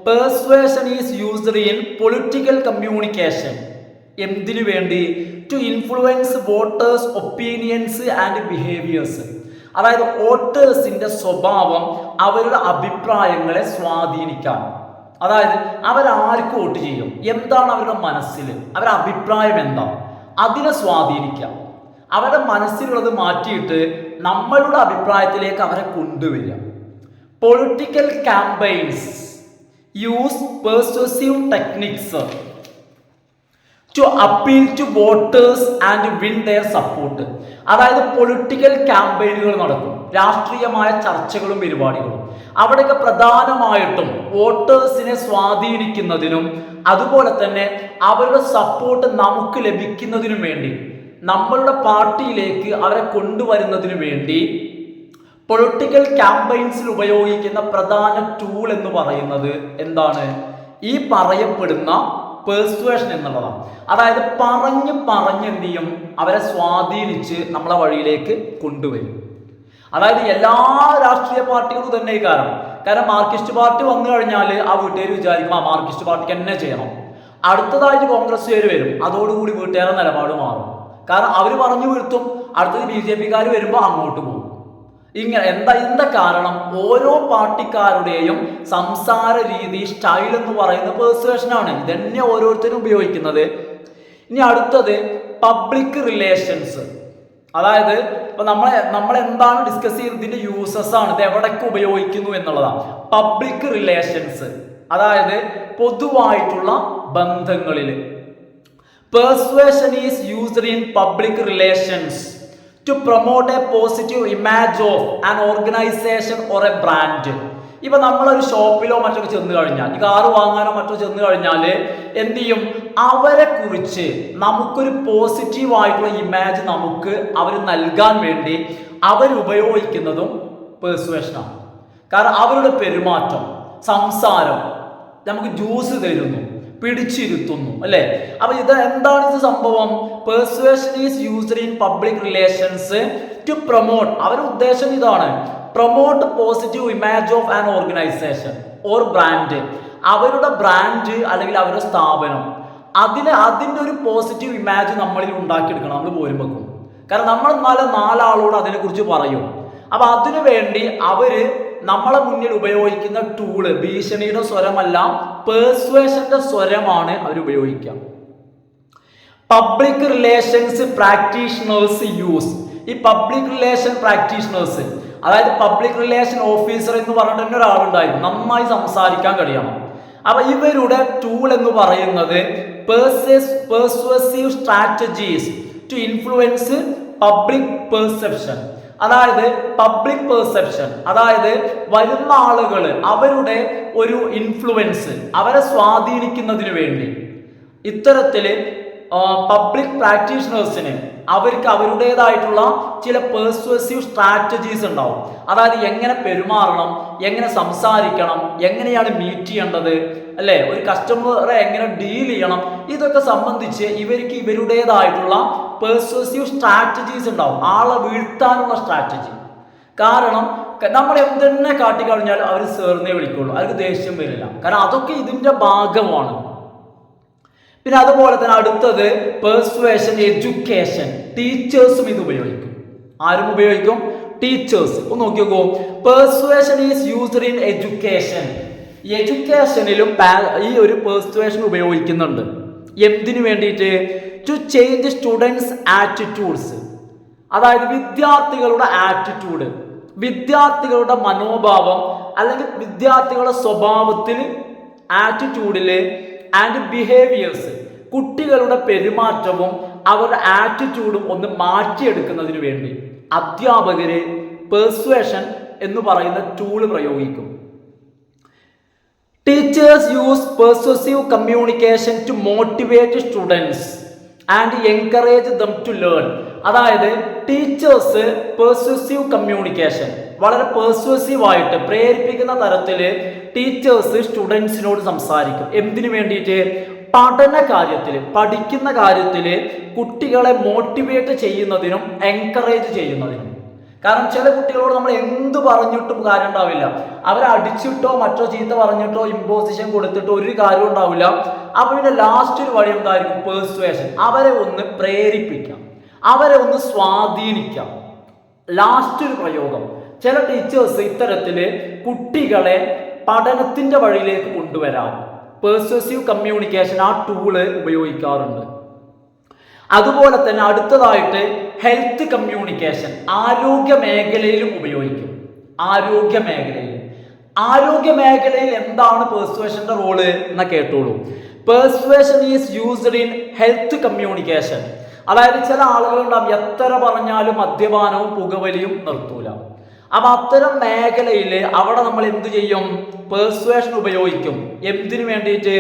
persuasion is used in political communication. എന്തിനു വേണ്ടി? To influence voters opinions and behaviours. അതായത് വോട്ടേഴ്സിന്റെ സ്വഭാവം, അവരുടെ അഭിപ്രായങ്ങളെ സ്വാധീനിക്കാൻ. അതായത് അവരാർക്ക് വോട്ട് ചെയ്യും, എന്താണ് അവരുടെ മനസ്സിൽ, അവരുടെ അഭിപ്രായം എന്താ, അതിനെ സ്വാധീനിക്കാം. അവരുടെ മനസ്സിലുള്ളത് മാറ്റിയിട്ട് നമ്മളുടെ അഭിപ്രായത്തിലേക്ക് അവരെ കൊണ്ടുവരിക. Political campaigns use persuasive techniques to appeal to voters and win their support. അതായത് പൊളിറ്റിക്കൽ ക്യാമ്പയിനുകൾ നടക്കും, രാഷ്ട്രീയമായ ചർച്ചകളും പരിപാടികളും. അവിടെയൊക്കെ പ്രധാനമായിട്ടും വോട്ടേഴ്സിനെ സ്വാധീനിക്കുന്നതിനും അതുപോലെ തന്നെ അവരുടെ സപ്പോർട്ട് നമുക്ക് ലഭിക്കുന്നതിനും വേണ്ടി, നമ്മളുടെ പാർട്ടിയിലേക്ക് അവരെ കൊണ്ടുവരുന്നതിനു വേണ്ടി പൊളിറ്റിക്കൽ ക്യാമ്പയിൻസിൽ ഉപയോഗിക്കുന്ന പ്രധാന ടൂൾ എന്ന് പറയുന്നത് എന്താണ്? ഈ പറയപ്പെടുന്ന പെർസ്വേഷൻ എന്നുള്ളതാണ്. അതായത് പറഞ്ഞ് എന്ത് ചെയ്യും, അവരെ സ്വാധീനിച്ച് നമ്മളെ വഴിയിലേക്ക് കൊണ്ടുവരും. അതായത് എല്ലാ രാഷ്ട്രീയ പാർട്ടികളും തന്നെ കാരണം മാർക്സിസ്റ്റ് പാർട്ടി വന്നു കഴിഞ്ഞാൽ ആ വീട്ടുകാർ വിചാരിക്കും ആ മാർക്സിസ്റ്റ് പാർട്ടിക്ക് തന്നെ ചെയ്യണം. അടുത്തതായിട്ട് കോൺഗ്രസ്സുകാർ വരും, അതോടുകൂടി വീട്ടുകാരുടെ നിലപാട് മാറും. കാരണം അവർ പറഞ്ഞു വീഴ്ത്തും, അടുത്തത് BJP-ക്കാർ വരുമ്പോൾ അങ്ങോട്ട് പോകും. ഇങ്ങനെ എന്താ കാരണം? ഓരോ പാർട്ടിക്കാരുടെയും സംസാര രീതി, സ്റ്റൈൽ എന്ന് പറയുന്നത് പെർസുവേഷനാണ്. ഇതന്നെ ഓരോരുത്തരും ഉപയോഗിക്കുന്നത്. ഇനി അടുത്തത് പബ്ലിക് റിലേഷൻസ്. അതായത് ഇപ്പൊ നമ്മൾ എന്താണ് ഡിസ്കസ് ചെയ്യുന്നത്, ഇതിന്റെ യൂസസ് ആണ്, ഇത് എവിടേക്ക് ഉപയോഗിക്കുന്നു എന്നുള്ളതാണ്. പബ്ലിക് റിലേഷൻസ് അതായത് പൊതുവായിട്ടുള്ള ബന്ധങ്ങളിൽ. Persuasion is used in public relations to promote a positive image of an organization or a brand. ഇപ്പൊ നമ്മളൊരു ഷോപ്പിലോ മറ്റോ ചെന്ന് കഴിഞ്ഞാൽ, ഈ കാറ് വാങ്ങാനോ മറ്റോ ചെന്ന് കഴിഞ്ഞാൽ എന്ത് ചെയ്യും? അവരെ കുറിച്ച് നമുക്കൊരു പോസിറ്റീവ് ആയിട്ടുള്ള ഇമേജ് നമുക്ക് അവർ നൽകാൻ വേണ്ടി അവരുപയോഗിക്കുന്നതും പെർസുവേഷനാണ്. കാരണം അവരുടെ പെരുമാറ്റം, സംസാരം, നമുക്ക് ജ്യൂസ് തരുന്നു, പിടിച്ചിരുത്തുന്നു, അല്ലെ? അപ്പൊ ഇത് എന്താണ് ഇത് സംഭവം? Persuasion is used in public relations to promote. അവരുടെ ഉദ്ദേശം ഇതാണ്, promote positive image of an organisation or brand. അവരുടെ ബ്രാൻഡ് അല്ലെങ്കിൽ അവരുടെ സ്ഥാപനം, അതിന്റെ ഒരു പോസിറ്റീവ് ഇമേജ് നമ്മളിൽ ഉണ്ടാക്കിയെടുക്കണം നമ്മൾ പോരുമ്പോൾ. കാരണം നമ്മൾ നാലാളോട് അതിനെക്കുറിച്ച് പറയും. അപ്പൊ അതിനു വേണ്ടി അവര് നമ്മളെ മുന്നിൽ ഉപയോഗിക്കുന്ന ടൂള് ഭീഷണിയുടെ സ്വരമല്ല, പെർസുവേഷന്റെ സ്വരമാണ് അവർ ഉപയോഗിക്കുക. Public relations practitioners use. ഈ പബ്ലിക് റിലേഷൻ പ്രാക്ടീഷണേഴ്സ് അതായത് പബ്ലിക് റിലേഷൻ ഓഫീസർ എന്ന് പറഞ്ഞിട്ട് തന്നെ ഒരാളുണ്ടായിരുന്നു, നന്നായി സംസാരിക്കാൻ കഴിയണം. അപ്പൊ ഇവരുടെ ടൂൾ എന്ന് പറയുന്നത് persuasive strategies to influence public perception. അതായത് പബ്ലിക് പെർസെപ്ഷൻ അതായത് വരുന്ന ആളുകൾ അവരുടെ ഒരു ഇൻഫ്ലുവൻസ്, അവരെ സ്വാധീനിക്കുന്നതിന് വേണ്ടി ഇത്തരത്തില് പബ്ലിക് പ്രാക്ടീഷണേഴ്സിന് അവർക്ക് അവരുടേതായിട്ടുള്ള ചില പെർസുവേസീവ് സ്ട്രാറ്റജീസ് ഉണ്ടാവും. അതായത് എങ്ങനെ പെരുമാറണം, എങ്ങനെ സംസാരിക്കണം, എങ്ങനെയാണ് മീറ്റ് ചെയ്യേണ്ടത്, അല്ലെ? ഒരു കസ്റ്റമറെ എങ്ങനെ ഡീൽ ചെയ്യണം, ഇതൊക്കെ സംബന്ധിച്ച് ഇവർക്ക് ഇവരുടേതായിട്ടുള്ള പെർസുവേസീവ് സ്ട്രാറ്റജീസ് ഉണ്ടാവും, ആളെ വീഴ്ത്താനുള്ള സ്ട്രാറ്റജി. കാരണം നമ്മൾ എന്തെന്നെ കാട്ടിക്കഴിഞ്ഞാൽ അവർ സേർന്നേ വിളിക്കുള്ളൂ, അവർക്ക് ദേഷ്യം വരില്ല. കാരണം അതൊക്കെ ഇതിന്റെ ഭാഗമാണ്. പിന്നെ അതുപോലെ തന്നെ അടുത്തത് പെർസുവേഷൻ എഡ്യൂക്കേഷൻ. ടീച്ചേഴ്സും ഇത് ഉപയോഗിക്കും. ആരും ഉപയോഗിക്കും? ടീച്ചേഴ്സ്. ഒന്ന് നോക്കി നോക്കൂ. Persuasion is used in education. എഡ്യൂക്കേഷനിലും ഈ ഒരു പെർസുവേഷൻ ഉപയോഗിക്കുന്നുണ്ട്. എന്തിനു വേണ്ടിയിട്ട്? To change students attitudes. അതായത് വിദ്യാർത്ഥികളുടെ ആറ്റിറ്റ്യൂഡ്, വിദ്യാർത്ഥികളുടെ മനോഭാവം അല്ലെങ്കിൽ വിദ്യാർത്ഥികളുടെ സ്വഭാവത്തിൽ, ആറ്റിറ്റ്യൂഡില് ആൻഡ് ബിഹേവിയേഴ്സ്, കുട്ടികളുടെ പെരുമാറ്റവും അവരുടെ ആറ്റിറ്റ്യൂഡും ഒന്ന് മാറ്റിയെടുക്കുന്നതിന് വേണ്ടി അധ്യാപകര് പെർസുവേഷൻ എന്ന് പറയുന്ന ടൂള് പ്രയോഗിക്കും. Teachers use persuasive communication to motivate students and encourage them to learn. അതായത് ടീച്ചേഴ്സ് പെർസുവേസീവ് കമ്മ്യൂണിക്കേഷൻ, വളരെ പെർസുവേസീവ് ആയിട്ട് പ്രേരിപ്പിക്കുന്ന തരത്തിൽ ടീച്ചേഴ്സ് സ്റ്റുഡൻസിനോട് സംസാരിക്കും. എന്തിനു വേണ്ടിയിട്ട്? പഠന കാര്യത്തിൽ, പഠിക്കുന്ന കാര്യത്തിൽ കുട്ടികളെ മോട്ടിവേറ്റ് ചെയ്യുന്നതിനും എൻകറേജ് ചെയ്യുന്നതിനും. കാരണം ചില കുട്ടികളോട് നമ്മൾ എന്ത് പറഞ്ഞിട്ടും കാര്യം ഉണ്ടാവില്ല. അവരെ അടിച്ചിട്ടോ മറ്റോ ചീത്ത പറഞ്ഞിട്ടോ ഇമ്പോസിഷൻ കൊടുത്തിട്ടോ ഒരു കാര്യം ഉണ്ടാവില്ല. അപ്പൊ പിന്നെ ലാസ്റ്റ് ഒരു വഴി എന്തായിരിക്കും? പെർസുവേഷൻ. അവരെ ഒന്ന് പ്രേരിപ്പിക്കാം, അവരെ ഒന്ന് സ്വാധീനിക്കാം. ലാസ്റ്റ് ഒരു പ്രയോഗം, ചില ടീച്ചേഴ്സ് ഇത്തരത്തില് കുട്ടികളെ പഠനത്തിന്റെ വഴിയിലേക്ക് കൊണ്ടുവരാം പെർസുവേസീവ് കമ്മ്യൂണിക്കേഷൻ ആ ടൂള് ഉപയോഗിക്കാറുണ്ട്. അതുപോലെ തന്നെ അടുത്തതായിട്ട് ഹെൽത്ത് കമ്മ്യൂണിക്കേഷൻ, ആരോഗ്യ മേഖലയിലും ഉപയോഗിക്കും. ആരോഗ്യ മേഖലയിൽ എന്താണ് പെർസുവേഷന്റെ റോള് എന്ന് കേട്ടോളൂ. Persuasion is used in health communication. അതായത് ചില ആളുകളുണ്ടാവും എത്ര പറഞ്ഞാലും മദ്യപാനവും പുകവലിയും നിർത്തൂല. അപ്പൊ അത്തരം മേഖലയിൽ അവിടെ നമ്മൾ എന്ത് ചെയ്യും? പെർസുവേഷൻ ഉപയോഗിക്കും. എന്തിനു വേണ്ടിയിട്ട്?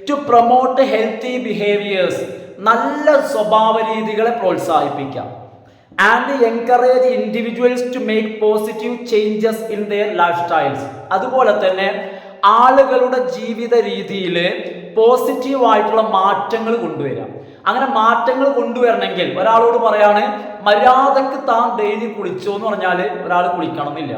ടു പ്രൊമോട്ട് ഹെൽത്തി ബിഹേവിയേഴ്സ്, നല്ല സ്വഭാവ രീതികളെ പ്രോത്സാഹിപ്പിക്കാം. And encourage individuals to make positive changes in their lifestyles. അതുപോലെ തന്നെ ആളുകളുടെ ജീവിത രീതിയിൽ പോസിറ്റീവ് ആയിട്ടുള്ള മാറ്റങ്ങൾ കൊണ്ടുവരാം. അങ്ങനെ മാറ്റങ്ങൾ കൊണ്ടുവരണമെങ്കിൽ ഒരാളോട് പറയാണ് മര്യാദക്ക് താൻ ഡെയിലി കുളിച്ചോ എന്ന് പറഞ്ഞാൽ ഒരാൾ കുളിക്കണം എന്നില്ല.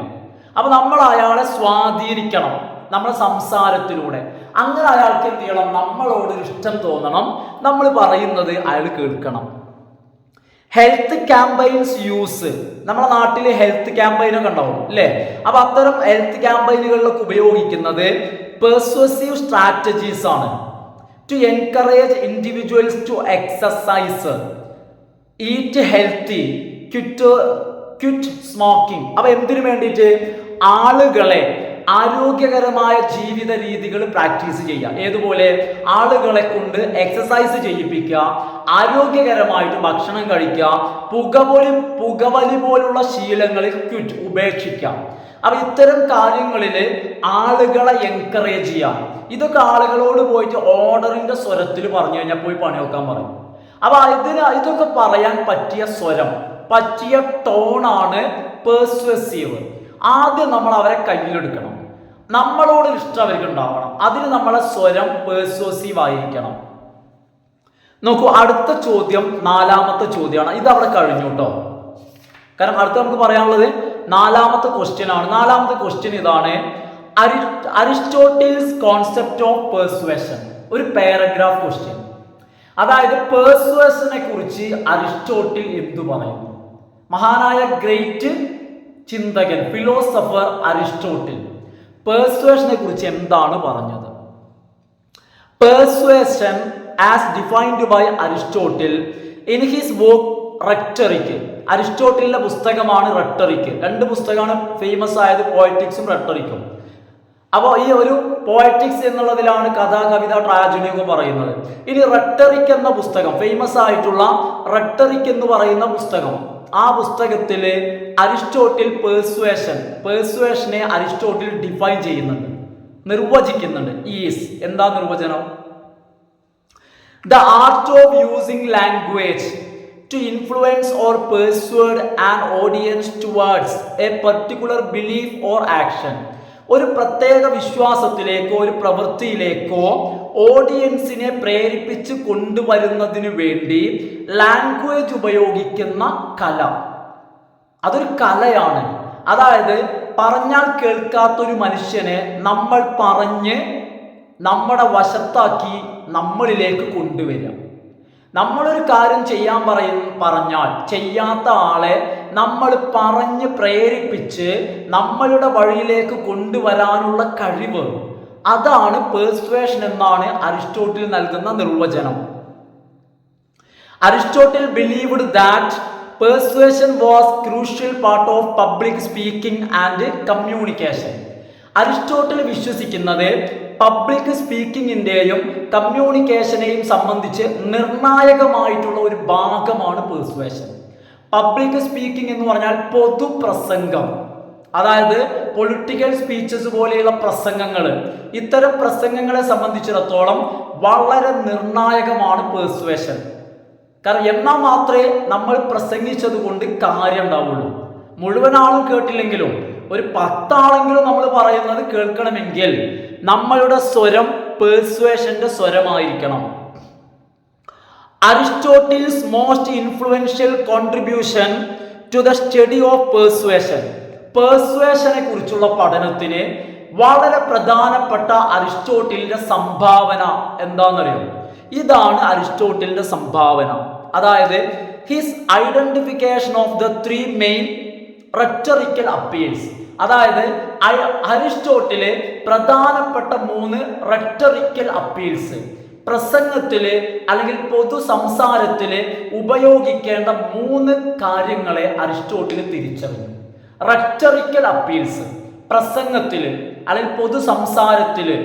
അപ്പൊ നമ്മൾ അയാളെ സ്വാധീനിക്കണം നമ്മുടെ സംസാരത്തിലൂടെ. അങ്ങനെ അയാൾക്ക് എന്ത് ചെയ്യണം? നമ്മളോട് ഇഷ്ടം തോന്നണം, നമ്മൾ പറയുന്നത് അയാൾ കേൾക്കണം. ഹെൽത്ത് ക്യാമ്പയിൻസ് യൂസ്, നമ്മുടെ നാട്ടിൽ ഹെൽത്ത് ക്യാമ്പയിനൊക്കെ ഉണ്ടാവും അല്ലേ? അപ്പൊ അത്തരം ഹെൽത്ത് ക്യാമ്പയിനുകളിലൊക്കെ ഉപയോഗിക്കുന്നത് പെർസ്വസീവ് സ്ട്രാറ്റജീസ് ആണ്. To encourage individuals to exercise, eat healthy, quit smoking. അപ്പൊ എന്തിനു വേണ്ടിയിട്ട്? ആളുകളെ ആരോഗ്യകരമായ ജീവിത രീതികൾ പ്രാക്ടീസ് ചെയ്യുക. ഏതുപോലെ? ആളുകളെ കൊണ്ട് എക്സസൈസ് ചെയ്യിപ്പിക്കുക, ആരോഗ്യകരമായിട്ട് ഭക്ഷണം കഴിക്കുക, പുകവലി പോലുള്ള ശീലങ്ങളിൽ ഉപേക്ഷിക്കുക. അപ്പൊ ഇത്തരം കാര്യങ്ങളിൽ ആളുകളെ എൻകറേജ് ചെയ്യാം. ഇതൊക്കെ ആളുകളോട് പോയിട്ട് ഓർഡറിന്റെ സ്വരത്തിൽ പറഞ്ഞു കഴിഞ്ഞാൽ പോയി പണി വെക്കാൻ പറയും. അപ്പൊ ഇതൊക്കെ പറയാൻ പറ്റിയ സ്വരം, പറ്റിയ ടോണാണ് പെർസ്വസീവ്. ആദ്യം നമ്മൾ അവരെ കയ്യിലെടുക്കണം, നമ്മളോട് ഇഷ്ടം അവർക്ക് ഉണ്ടാവണം. അതിന് നമ്മളെ സ്വരം പെർസ്വസീവ് ആയിരിക്കണം. നോക്കൂ, അടുത്ത ചോദ്യം 4ാമത്തെ ചോദ്യമാണ്. ഇത് അവിടെ കഴിഞ്ഞു കേട്ടോ. കാരണം അടുത്ത നമുക്ക് പറയാനുള്ളത് 4ാമത്തെ ക്വസ്റ്റ്യൻ ആണ്. 4ാമത്തെ ക്വസ്റ്റ്യൻ ഇതാണ്: അരിസ്റ്റോട്ടിൽസ് കോൺസെപ്റ്റ് ഓഫ് പെർസ്വേഷൻ. ഒരു പാരഗ്രാഫ് ക്വസ്റ്റ്യൻ. അതായത് പെർസ്വേഷനെ കുറിച്ച് അരിസ്റ്റോട്ടിൽ എന്തു പറയുന്നു? മഹാനായ ഗ്രേറ്റ് ചിന്തകൻ ഫിലോസഫർ അരിസ്റ്റോട്ടിൽ പെർസ്വേഷനെ കുറിച്ച് എന്താണ് പറഞ്ഞത്? Persuasion as defined by Aristotle in his work rhetoric. അരിസ്റ്റോട്ടിലിന്റെ പുസ്തകമാണ് റെട്ടറിക്. 2 പുസ്തകമാണ് ഫേമസ് ആയത്, പോയറ്റിക്സും റെട്ടറിക്കും. അപ്പോൾ ഈ ഒരു പോയറ്റിക്സ് എന്നുള്ളതിലാണ് കഥ, കവിത, ട്രാജഡി ഒക്കെ പറയുന്നത്. ഇനി റെട്ടറിക് എന്ന പുസ്തകം, ഫേമസ് ആയിട്ടുള്ള റെട്ടറിക് എന്ന് പറയുന്ന പുസ്തകം, ആ പുസ്തകത്തില് അരിസ്റ്റോട്ടിൽ പെർസ്വേഷനെ അരിസ്റ്റോട്ടിൽ ഡിഫൈൻ ചെയ്യുന്നുണ്ട്, നിർവചിക്കുന്നുണ്ട്. ഈസ് എന്താ നിർവചനം? The art of using language to influence or persuade an audience towards a particular belief or action. ഒരു പ്രത്യേക വിശ്വാസത്തിലേക്കോ ഒരു പ്രവൃത്തിയിലേക്കോ ഓഡിയൻസിനെ പ്രേരിപ്പിച്ച് കൊണ്ടുവരുന്നതിന് വേണ്ടി ലാംഗ്വേജ് ഉപയോഗിക്കുന്ന കല. അതൊരു കലയാണ്. അതായത് പറഞ്ഞാൽ കേൾക്കാത്തൊരു മനുഷ്യനെ നമ്മൾ പറഞ്ഞ് നമ്മുടെ വശത്താക്കി നമ്മളിലേക്ക് കൊണ്ടുവരാം. നമ്മളൊരു കാര്യം ചെയ്യാൻ പറഞ്ഞാൽ ചെയ്യാത്ത ആളെ നമ്മൾ പറഞ്ഞ് പ്രേരിപ്പിച്ച് നമ്മളുടെ വഴിയിലേക്ക് കൊണ്ടുവരാനുള്ള കഴിവ്, അതാണ് പെർസ്വേഷൻ എന്നാണ് അരിസ്റ്റോട്ടിൽ നൽകുന്ന നിർവചനം. Aristotle believed that പെർസ്വേഷൻ was crucial part of public speaking and communication. Aristotle വിശ്വസിക്കുന്നത് പബ്ലിക് സ്പീക്കിങ്ങിന്റെയും കമ്മ്യൂണിക്കേഷനെയും സംബന്ധിച്ച് നിർണായകമായിട്ടുള്ള ഒരു ഭാഗമാണ് പെർസ്വേഷൻ. പബ്ലിക് സ്പീക്കിംഗ് എന്ന് പറഞ്ഞാൽ പൊതുപ്രസംഗം, അതായത് പൊളിറ്റിക്കൽ സ്പീച്ചസ് പോലെയുള്ള പ്രസംഗങ്ങൾ. ഇത്തരം പ്രസംഗങ്ങളെ സംബന്ധിച്ചിടത്തോളം വളരെ നിർണായകമാണ് പെർസ്വേഷൻ. കാരണം എന്നാൽ മാത്രമേ നമ്മൾ പ്രസംഗിച്ചത് കൊണ്ട് കാര്യം ഉണ്ടാവുള്ളൂ. മുഴുവൻ ആളും കേട്ടില്ലെങ്കിലും ഒരു 10 ആളെങ്കിലും നമ്മൾ പറയുന്നത് കേൾക്കണമെങ്കിൽ നമ്മളുടെ സ്വരം പെർസ്വേഷന്റെ സ്വരമായിരിക്കണം. Aristotle's most influential contribution to the study of persuasion. പെർസ്വേഷനെ കുറിച്ചുള്ള പഠനത്തിന് വളരെ പ്രധാനപ്പെട്ട അരിസ്റ്റോട്ടിലിന്റെ സംഭാവന എന്താണെന്നറിയോ? ഇതാണ് അരിസ്റ്റോട്ടിലിന്റെ സംഭാവന. അതായത് his identification of the 3 main rhetorical appeals. അതായത് അരിസ്റ്റോട്ടിലെ പ്രധാനപ്പെട്ട 3 റെറ്ററിക്കൽ അപ്പീൽസ്, പ്രസംഗത്തില് അല്ലെങ്കിൽ പൊതു സംസാരത്തില് ഉപയോഗിക്കേണ്ട 3 കാര്യങ്ങളെ അരിസ്റ്റോട്ടിൽ തിരിച്ചറിഞ്ഞു. റെറ്ററിക്കൽ അപ്പീൽസ്, പ്രസംഗത്തില് അല്ലെങ്കിൽ പൊതു സംസാരത്തില്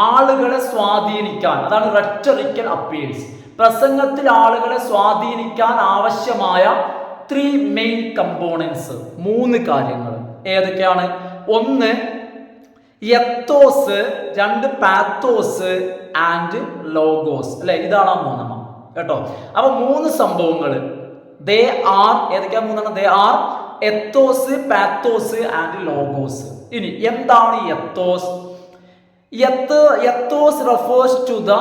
ആളുകളെ സ്വാധീനിക്കാൻ, അതാണ് റെറ്ററിക്കൽ അപ്പീൽസ്. പ്രസംഗത്തിൽ ആളുകളെ സ്വാധീനിക്കാൻ ആവശ്യമായ 3 മെയിൻ കമ്പോണൻസ്, 3 കാര്യങ്ങൾ ഏതൊക്കെയാണ്? 1 എത്തോസ്, 2 പാത്തോസ് ആൻഡ് ലോഗോസ്. അല്ലെ, ഇതാണ് ആ 3 കേട്ടോ. അപ്പൊ 3 സംഭവങ്ങൾ ദേ ആർ, ഏതൊക്കെയാ 3? They are ethos, pathos and logos. ഇനി എന്താണ് ethos? Ethos refers to the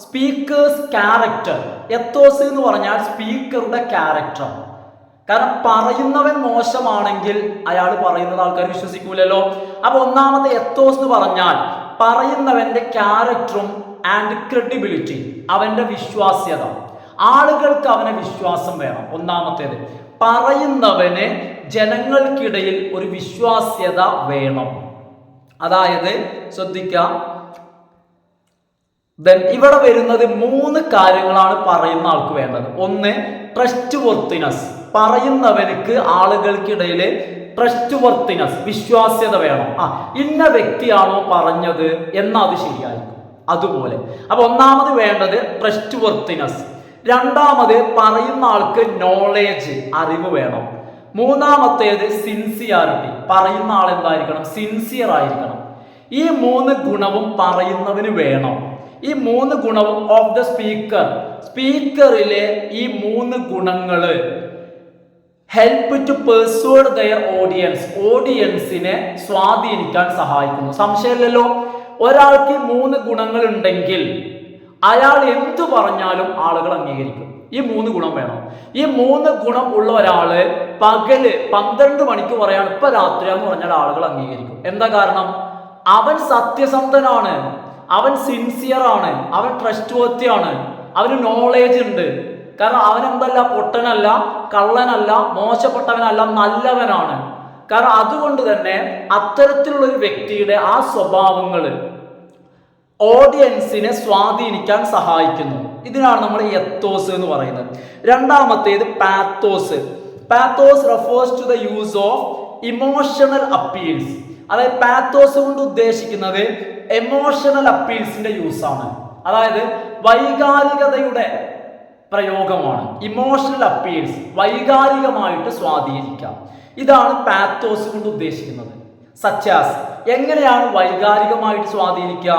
speaker's character. Ethos എന്ന് പറഞ്ഞാൽ സ്പീക്കറുടെ ക്യാരക്ടർ. കാരണം പറയുന്നവൻ മോശമാണെങ്കിൽ അയാൾ പറയുന്നത് ആൾക്കാർ വിശ്വസിക്കൂലല്ലോ. അപ്പൊ ഒന്നാമത്തെ എത്തോസ് എന്ന് പറഞ്ഞാൽ പറയുന്നവന്റെ ക്യാരക്ടറും ആൻഡ് ക്രെഡിബിലിറ്റി, അവന്റെ വിശ്വാസ്യത. ആളുകൾക്ക് അവനെ വിശ്വാസം വേണം. ഒന്നാമത്തേത്, പറയുന്നവന് ജനങ്ങൾക്കിടയിൽ ഒരു വിശ്വാസ്യത വേണം. അതായത് ശ്രദ്ധിക്കാം, ഇവിടെ വരുന്നത് 3 കാര്യങ്ങളാണ് പറയുന്ന ആൾക്ക് വേണ്ടത്. ഒന്ന്, ട്രസ്റ്റ് വർത്തിനെസ്. പറയുന്നവർക്ക് ആളുകൾക്കിടയിൽ ട്രസ്റ്റ് വർത്തിനെസ്, വിശ്വാസ്യത വേണം. ഇന്ന വ്യക്തിയാണോ പറഞ്ഞത് എന്നാൽ അത് ശരിയായിരിക്കും. അതുപോലെ അപ്പൊ ഒന്നാമത് വേണ്ടത് ട്രസ്റ്റ് വർത്തിനെസ്. രണ്ടാമത് പറയുന്ന ആൾക്ക് നോളേജ്, അറിവ് വേണം. മൂന്നാമത്തേത് സിൻസിയാരിറ്റി, പറയുന്ന ആൾ എന്തായിരിക്കണം? സിൻസിയർ ആയിരിക്കണം. ഈ 3 ഗുണവും പറയുന്നവന് വേണം. ഈ 3 ഗുണവും ഓഫ് ദ സ്പീക്കർ, സ്പീക്കറിലെ ഈ 3 ഗുണങ്ങള് help to persuade their audience, ഓഡിയൻസിനെ സ്വാധീനിക്കാൻ സഹായിക്കുന്നു. സംശയമില്ലല്ലോ. ഒരാൾക്ക് 3 ഗുണങ്ങൾ ഉണ്ടെങ്കിൽ അയാൾ എന്തു പറഞ്ഞാലും ആളുകൾ അംഗീകരിക്കും. ഈ 3 ഗുണം വേണം. ഈ 3 ഗുണം ഉള്ള ഒരാള് പകല് 12 മണിക്ക് പറയാണ് ഇപ്പൊ രാത്രിയാന്ന് പറഞ്ഞാൽ ആളുകൾ അംഗീകരിക്കും. എന്താ കാരണം? അവൻ സത്യസന്ധനാണ്, അവൻ സിൻസിയർ ആണ്, അവൻ ട്രസ്റ്റ് വർത്തിയാണ്, അവന് നോളേജ് ഉണ്ട്. കാരണം അവനെന്തല്ല, പൊട്ടനല്ല, കള്ളനല്ല, മോശപ്പെട്ടവനല്ല, നല്ലവനാണ്. കാരണം അതുകൊണ്ട് തന്നെ അത്തരത്തിലുള്ള ഒരു വ്യക്തിയുടെ ആ സ്വഭാവങ്ങൾ ഓഡിയൻസിനെ സ്വാധീനിക്കാൻ സഹായിക്കുന്നു. ഇതിനാണ് നമ്മൾ എത്തോസ് എന്ന് പറയുന്നത്. രണ്ടാമത്തേത് pathos. Pathos refers to the use of emotional appeals. അതായത് പാത്തോസ് കൊണ്ട് ഉദ്ദേശിക്കുന്നത് എമോഷണൽ അപ്പീൽസിന്റെ യൂസ് ആണ്. അതായത് വൈകാരികതയുടെ പ്രയോഗമാണ്. ഇമോഷണൽ അപ്പീൽസ്, വൈകാരികമായിട്ട് സ്വാധീനിക്കാം. ഇതാണ് പാത്തോസ് കൊണ്ട് ഉദ്ദേശിക്കുന്നത്. സച്ചാസ്, എങ്ങനെയാണ് വൈകാരികമായിട്ട് സ്വാധീനിക്കുക?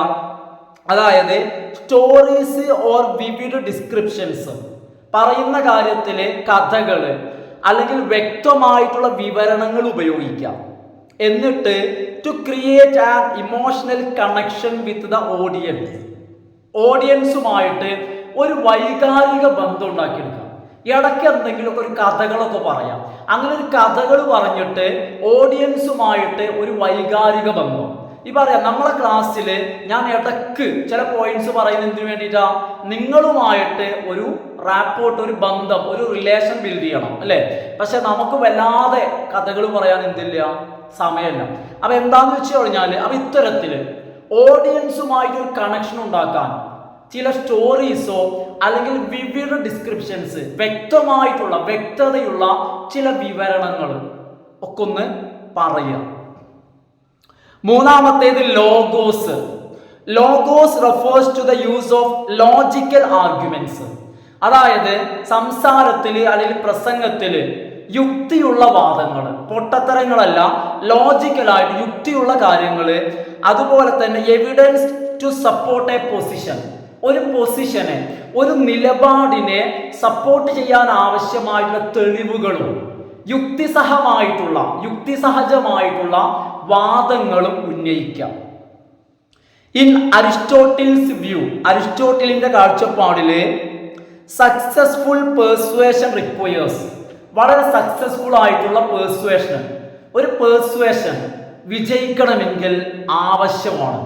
അതായത് സ്റ്റോറീസ് ഓർ വിവിഡ് ഡിസ്ക്രിപ്ഷൻസ്, പറയുന്ന കാര്യത്തിലെ കഥകൾ അല്ലെങ്കിൽ വ്യക്തമായിട്ടുള്ള വിവരണങ്ങൾ ഉപയോഗിക്കാം. എന്നിട്ട് to create an emotional connection with the audience, ഓഡിയൻസുമായിട്ട് ഒരു വൈകാരിക ബന്ധം ഉണ്ടാക്കിയെടുക്കാം. ഇടയ്ക്ക് എന്തെങ്കിലുമൊക്കെ ഒരു കഥകളൊക്കെ പറയാം. അങ്ങനെ ഒരു കഥകൾ പറഞ്ഞിട്ട് ഓഡിയൻസുമായിട്ട് ഒരു വൈകാരിക ബന്ധം. ഈ പറയാം, നമ്മളെ ക്ലാസ്സിൽ ഞാൻ ഇടയ്ക്ക് ചില പോയിന്റ്സ് പറയുന്നത് എന്തിനു വേണ്ടിയിട്ടാ? നിങ്ങളുമായിട്ട് ഒരു റാപ്പോർട്ട്, ഒരു ബന്ധം, ഒരു റിലേഷൻ ബിൽഡ് ചെയ്യണം അല്ലേ? പക്ഷെ നമുക്ക് വല്ലാതെ കഥകൾ പറയാൻ എന്തില്ല, സമയമില്ല. അപ്പൊ എന്താന്ന് വെച്ച് കഴിഞ്ഞാൽ അപ്പൊ ഇത്തരത്തില് ഓഡിയൻസുമായിട്ട് ഒരു കണക്ഷൻ ഉണ്ടാക്കാൻ ചില സ്റ്റോറീസോ അല്ലെങ്കിൽ വിവിധ ഡിസ്ക്രിപ്ഷൻസ്, വ്യക്തമായിട്ടുള്ള വ്യക്തതയുള്ള ചില വിവരണങ്ങൾ ഒക്കെ ഒന്ന് പറയാം. മൂന്നാമത്തേത് logos. Logos refers to the use of logical arguments. അതായത് സംസാരത്തിൽ അല്ലെങ്കിൽ പ്രസംഗത്തിൽ യുക്തിയുള്ള വാദങ്ങൾ, പൊട്ടത്തരങ്ങളല്ല, ലോജിക്കലായിട്ട് യുക്തിയുള്ള കാര്യങ്ങൾ. അതുപോലെ തന്നെ evidence to support a position, ഒരു പൊസിഷനെ, ഒരു നിലപാടിനെ സപ്പോർട്ട് ചെയ്യാൻ ആവശ്യമായിട്ടുള്ള തെളിവുകളും യുക്തിസഹജമായിട്ടുള്ള വാദങ്ങളും ഉന്നയിക്കാം. ഇൻ അരിസ്റ്റോട്ടിൽസ് വ്യൂ, അരിസ്റ്റോട്ടിലിന്റെ കാഴ്ചപ്പാടില് സക്സസ്ഫുൾ പെർസ്വേഷൻ റിക്വയേഴ്സ്, വളരെ സക്സസ്ഫുൾ ആയിട്ടുള്ള ഒരു പെർസ്വേഷൻ വിജയിക്കണമെങ്കിൽ ആവശ്യമാണ്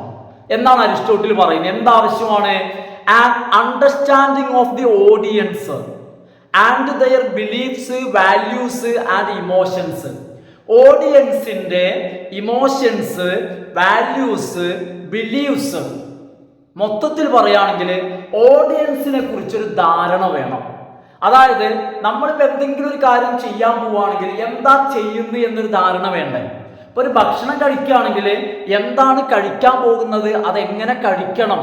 എന്നാണ് അരിസ്റ്റോട്ടിൽ പറയുന്നത്. എന്താവശ്യമാണ്? An understanding of the audience and their beliefs, values and emotions. ഓഡിയൻസിന്റെ ഇമോഷൻസ്, വാല്യൂസ്, ബിലീഫ്സ്, മൊത്തത്തിൽ പറയുകയാണെങ്കിൽ ഓഡിയൻസിനെ കുറിച്ചൊരു ധാരണ വേണം. അതായത് നമ്മളിപ്പോൾ എന്തെങ്കിലും ഒരു കാര്യം ചെയ്യാൻ പോവുകയാണെങ്കിൽ എന്താ ചെയ്യുന്നു എന്നൊരു ധാരണ വേണ്ടേ? ഇപ്പൊ ഒരു ഭക്ഷണം കഴിക്കുകയാണെങ്കിൽ എന്താണ് കഴിക്കാൻ പോകുന്നത്, അതെങ്ങനെ കഴിക്കണം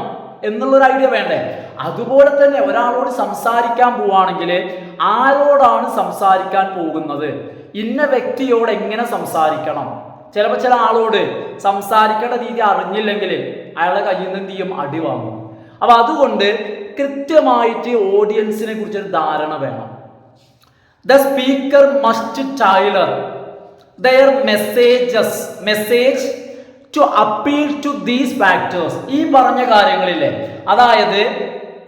എന്നുള്ളൊരു ഐഡിയ വേണ്ടേ? അതുപോലെ തന്നെ ഒരാളോട് സംസാരിക്കാൻ പോവുകയാണെങ്കിൽ ആരോടാണ് സംസാരിക്കാൻ പോകുന്നത്, ഇന്ന വ്യക്തിയോട് എങ്ങനെ സംസാരിക്കണം. ചിലപ്പോൾ ചില ആളോട് സംസാരിക്കേണ്ട രീതി അറിഞ്ഞില്ലെങ്കിൽ അയാളുടെ കയ്യിൽ നിന്ന് എന്ത് ചെയ്യും? അടി വാങ്ങും. അപ്പൊ അതുകൊണ്ട് കൃത്യമായിട്ട് ഓഡിയൻസിനെ കുറിച്ചൊരു ധാരണ വേണം. The speaker must tailor their message to appeal to these factors. ഈ പറഞ്ഞ കാര്യങ്ങളില്ലേ, അതായത്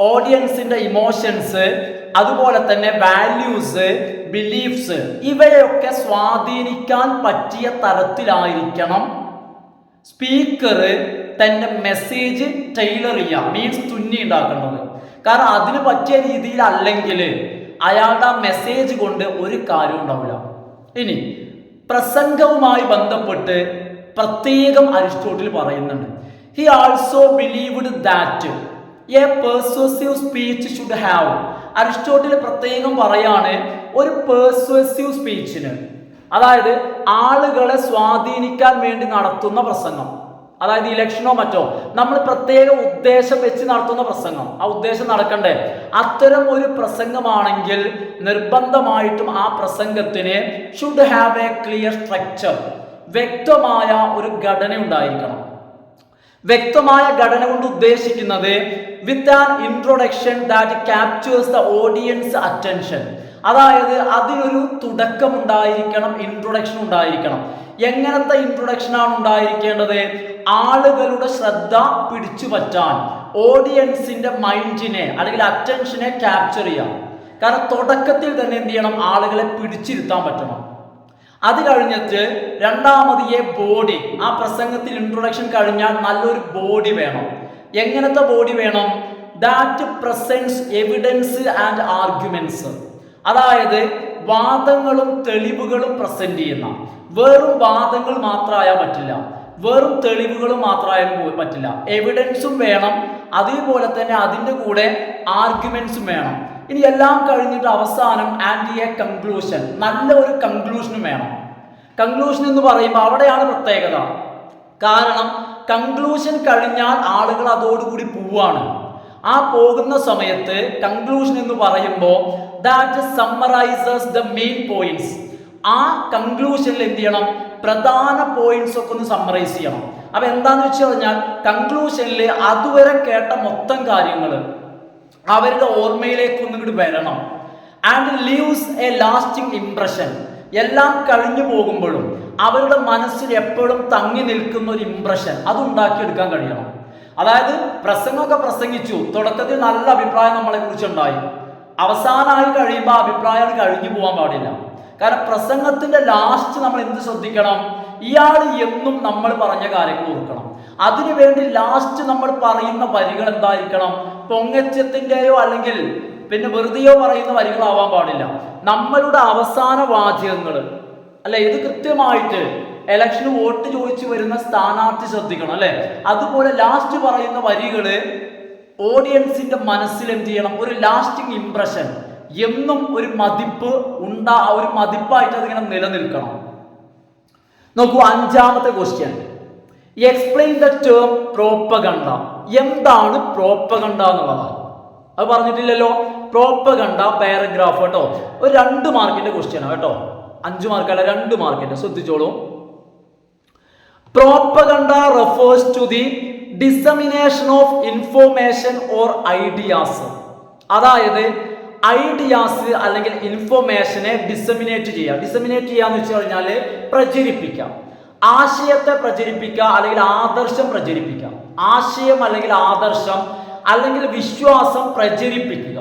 ഓഡിയൻസിന്റെ ഇമോഷൻസ്, അതുപോലെ തന്നെ വാല്യൂസ്, ബിലീഫ്സ്, ഇവയൊക്കെ സ്വാധീനിക്കാൻ പറ്റിയ തരത്തിലായിരിക്കണം സ്പീക്കർ തന്റെ മെസ്സേജ് ടൈലർ ചെയ്യുക, മീൻസ് തുന്നി ഉണ്ടാക്കേണ്ടത്. കാരണം അതിന് പറ്റിയ രീതിയിലല്ലെങ്കിൽ അയാളുടെ ആ മെസ്സേജ് കൊണ്ട് ഒരു കാര്യം ഉണ്ടാവില്ല. ഇനി പ്രസംഗവുമായി ബന്ധപ്പെട്ട് പ്രത്യേകം അരിസ്റ്റോട്ടിൽ പറയുന്നുണ്ട്, he also believed that a persuasive speech should have. Aristotle പ്രത്യേകം പറയാണ്, ഒരു പെർസ്വസീവ് സ്പീച്ചിന്, അതായത് ആളുകളെ സ്വാധീനിക്കാൻ വേണ്ടി നടത്തുന്ന പ്രസംഗം, അതായത് ഇലക്ഷനോ മറ്റോ നമ്മൾ പ്രത്യേക ഉദ്ദേശം വെച്ച് നടത്തുന്ന പ്രസംഗം, ആ ഉദ്ദേശം നടക്കണ്ടേ, അത്തരം ഒരു പ്രസംഗമാണെങ്കിൽ നിർബന്ധമായിട്ടും ആ പ്രസംഗത്തിന് should have A clear structure, വ്യക്തമായ ഒരു ഘടന ഉണ്ടായിരിക്കണം. വ്യക്തമായ ഘടന കൊണ്ട് ഉദ്ദേശിക്കുന്നത് with an introduction that captures the audience attention, അതായത് അതിനൊരു തുടക്കം ഉണ്ടായിരിക്കണം, ഇൻട്രൊഡക്ഷൻ ഉണ്ടായിരിക്കണം. എങ്ങനത്തെ ഇൻട്രൊഡക്ഷൻ ആണ് ഉണ്ടായിരിക്കേണ്ടത്? ആളുകളുടെ ശ്രദ്ധ പിടിച്ചു പറ്റാൻ, ഓഡിയൻസിന്റെ മൈൻഡിനെ അല്ലെങ്കിൽ അറ്റൻഷനെ ക്യാപ്ചർ ചെയ്യാം. കാരണം തുടക്കത്തിൽ തന്നെ എന്ത് ചെയ്യണം, ആളുകളെ പിടിച്ചിരുത്താൻ പറ്റണം. അത് കഴിഞ്ഞിട്ട് രണ്ടാമത് ബോഡി, ആ പ്രസംഗത്തിൽ ഇൻട്രൊഡക്ഷൻ കഴിഞ്ഞാൽ നല്ലൊരു ബോഡി വേണം. എങ്ങനത്തെ ബോഡി വേണം? That presents evidence and arguments, അതായത് വാദങ്ങളും തെളിവുകളും പ്രസന്റ് ചെയ്യുന്ന, വെറും വാദങ്ങൾ മാത്രമായാൽ പറ്റില്ല, വെറും തെളിവുകളും മാത്രമായാലും പറ്റില്ല, എവിഡൻസും വേണം, അതേപോലെ തന്നെ അതിൻ്റെ കൂടെ ആർഗ്യുമെന്റ്സും വേണം. ഇനി എല്ലാം കഴിഞ്ഞിട്ട് അവസാനം ആൻഡ് എ കൺക്ലൂഷൻ, നല്ല ഒരു കൺക്ലൂഷനും വേണം. കൺക്ലൂഷൻ എന്ന് പറയുമ്പോൾ അവിടെയാണ് പ്രത്യേകത. കാരണം കൺക്ലൂഷൻ കഴിഞ്ഞാൽ ആളുകൾ അതോടുകൂടി പോവാണ്. ആ പോകുന്ന സമയത്ത് കൺക്ലൂഷൻ എന്ന് പറയുമ്പോൾ that summarises the main points, ആ കൺക്ലൂഷനിൽ എന്ത് ചെയ്യണം, പ്രധാന പോയിന്റ്സ് ഒക്കെ ഒന്ന് സമ്മറൈസ് ചെയ്യണം. അപ്പൊ എന്താന്ന് വെച്ച് കഴിഞ്ഞാൽ കൺക്ലൂഷനിൽ അതുവരെ കേട്ട മൊത്തം കാര്യങ്ങൾ അവരുടെ ഓർമ്മയിലേക്ക് ഒന്നുകൂടി വരണം. And leaves A lasting impression, എല്ലാം കഴിഞ്ഞു പോകുമ്പോഴും അവരുടെ മനസ്സിൽ എപ്പോഴും തങ്ങി നിൽക്കുന്ന ഒരു ഇംപ്രഷൻ അത് ഉണ്ടാക്കിയെടുക്കാൻ കഴിയണം. അതായത് പ്രസംഗമൊക്കെ പ്രസംഗിച്ചു, തുടക്കത്തിൽ നല്ല അഭിപ്രായം നമ്മളെ കുറിച്ച് ഉണ്ടായി, അവസാനമായി കഴിയുമ്പോൾ ആ അഭിപ്രായം കഴിഞ്ഞു പോകാൻ പാടില്ല. കാരണം പ്രസംഗത്തിന്റെ ലാസ്റ്റ് നമ്മൾ എന്ത് ശ്രദ്ധിക്കണം, ഇയാൾ എന്നും നമ്മൾ പറഞ്ഞ കാര്യങ്ങൾ ഓർക്കണം. അതിനുവേണ്ടി ലാസ്റ്റ് നമ്മൾ പറയുന്ന വരികൾ എന്തായിരിക്കണം, പൊങ്ങച്ചത്തിൻ്റെയോ അല്ലെങ്കിൽ പിന്നെ വെറുതെയോ പറയുന്ന വരികളാവാൻ പാടില്ല. നമ്മളുടെ അവസാന വാചകങ്ങൾ അല്ലെ, ഇത് കൃത്യമായിട്ട് ഇലക്ഷന് വോട്ട് ചോദിച്ചു വരുന്ന സ്ഥാനാർത്ഥി ശ്രദ്ധിക്കണം അല്ലെ. അതുപോലെ ലാസ്റ്റ് പറയുന്ന വരികള് ഓഡിയൻസിന്റെ മനസ്സിൽ എന്ത് ചെയ്യണം, ഒരു ലാസ്റ്റിംഗ് ഇംപ്രഷൻ, എന്നും ഒരു മതിപ്പ് ഒരു മതിപ്പായിട്ട് അതിങ്ങനെ നിലനിൽക്കണം. നോക്കൂ, അഞ്ചാമത്തെ question, explain the term propaganda. എന്താണ് പ്രോപ്പഗണ്ട എന്നുള്ളതാണ്. അത് പറഞ്ഞിട്ടില്ലല്ലോ. പ്രോപ്പഗണ്ട പാരഗ്രാഫ് കേട്ടോ, ഒരു 2 മാർക്കിന്റെ ക്വസ്റ്റ്യൻ ആണ് കേട്ടോ, 5 മാർക്കല്ല 2 മാർക്കിന്റെ, ശ്രദ്ധിച്ചോളൂ. Propaganda refers to the dissemination of information or ideas, അതായത് ഐഡിയാസ് അല്ലെങ്കിൽ ഇൻഫോർമേഷനെ ഡിസമിനേറ്റ് ചെയ്യുക. ഡിസമിനേറ്റ് ചെയ്യാന്ന് വെച്ച് കഴിഞ്ഞാൽ പ്രചരിപ്പിക്കാം, ആശയത്തെ പ്രചരിപ്പിക്കുക അല്ലെങ്കിൽ ആദർശം പ്രചരിപ്പിക്കുക, ആശയം അല്ലെങ്കിൽ ആദർശം അല്ലെങ്കിൽ വിശ്വാസം പ്രചരിപ്പിക്കുക.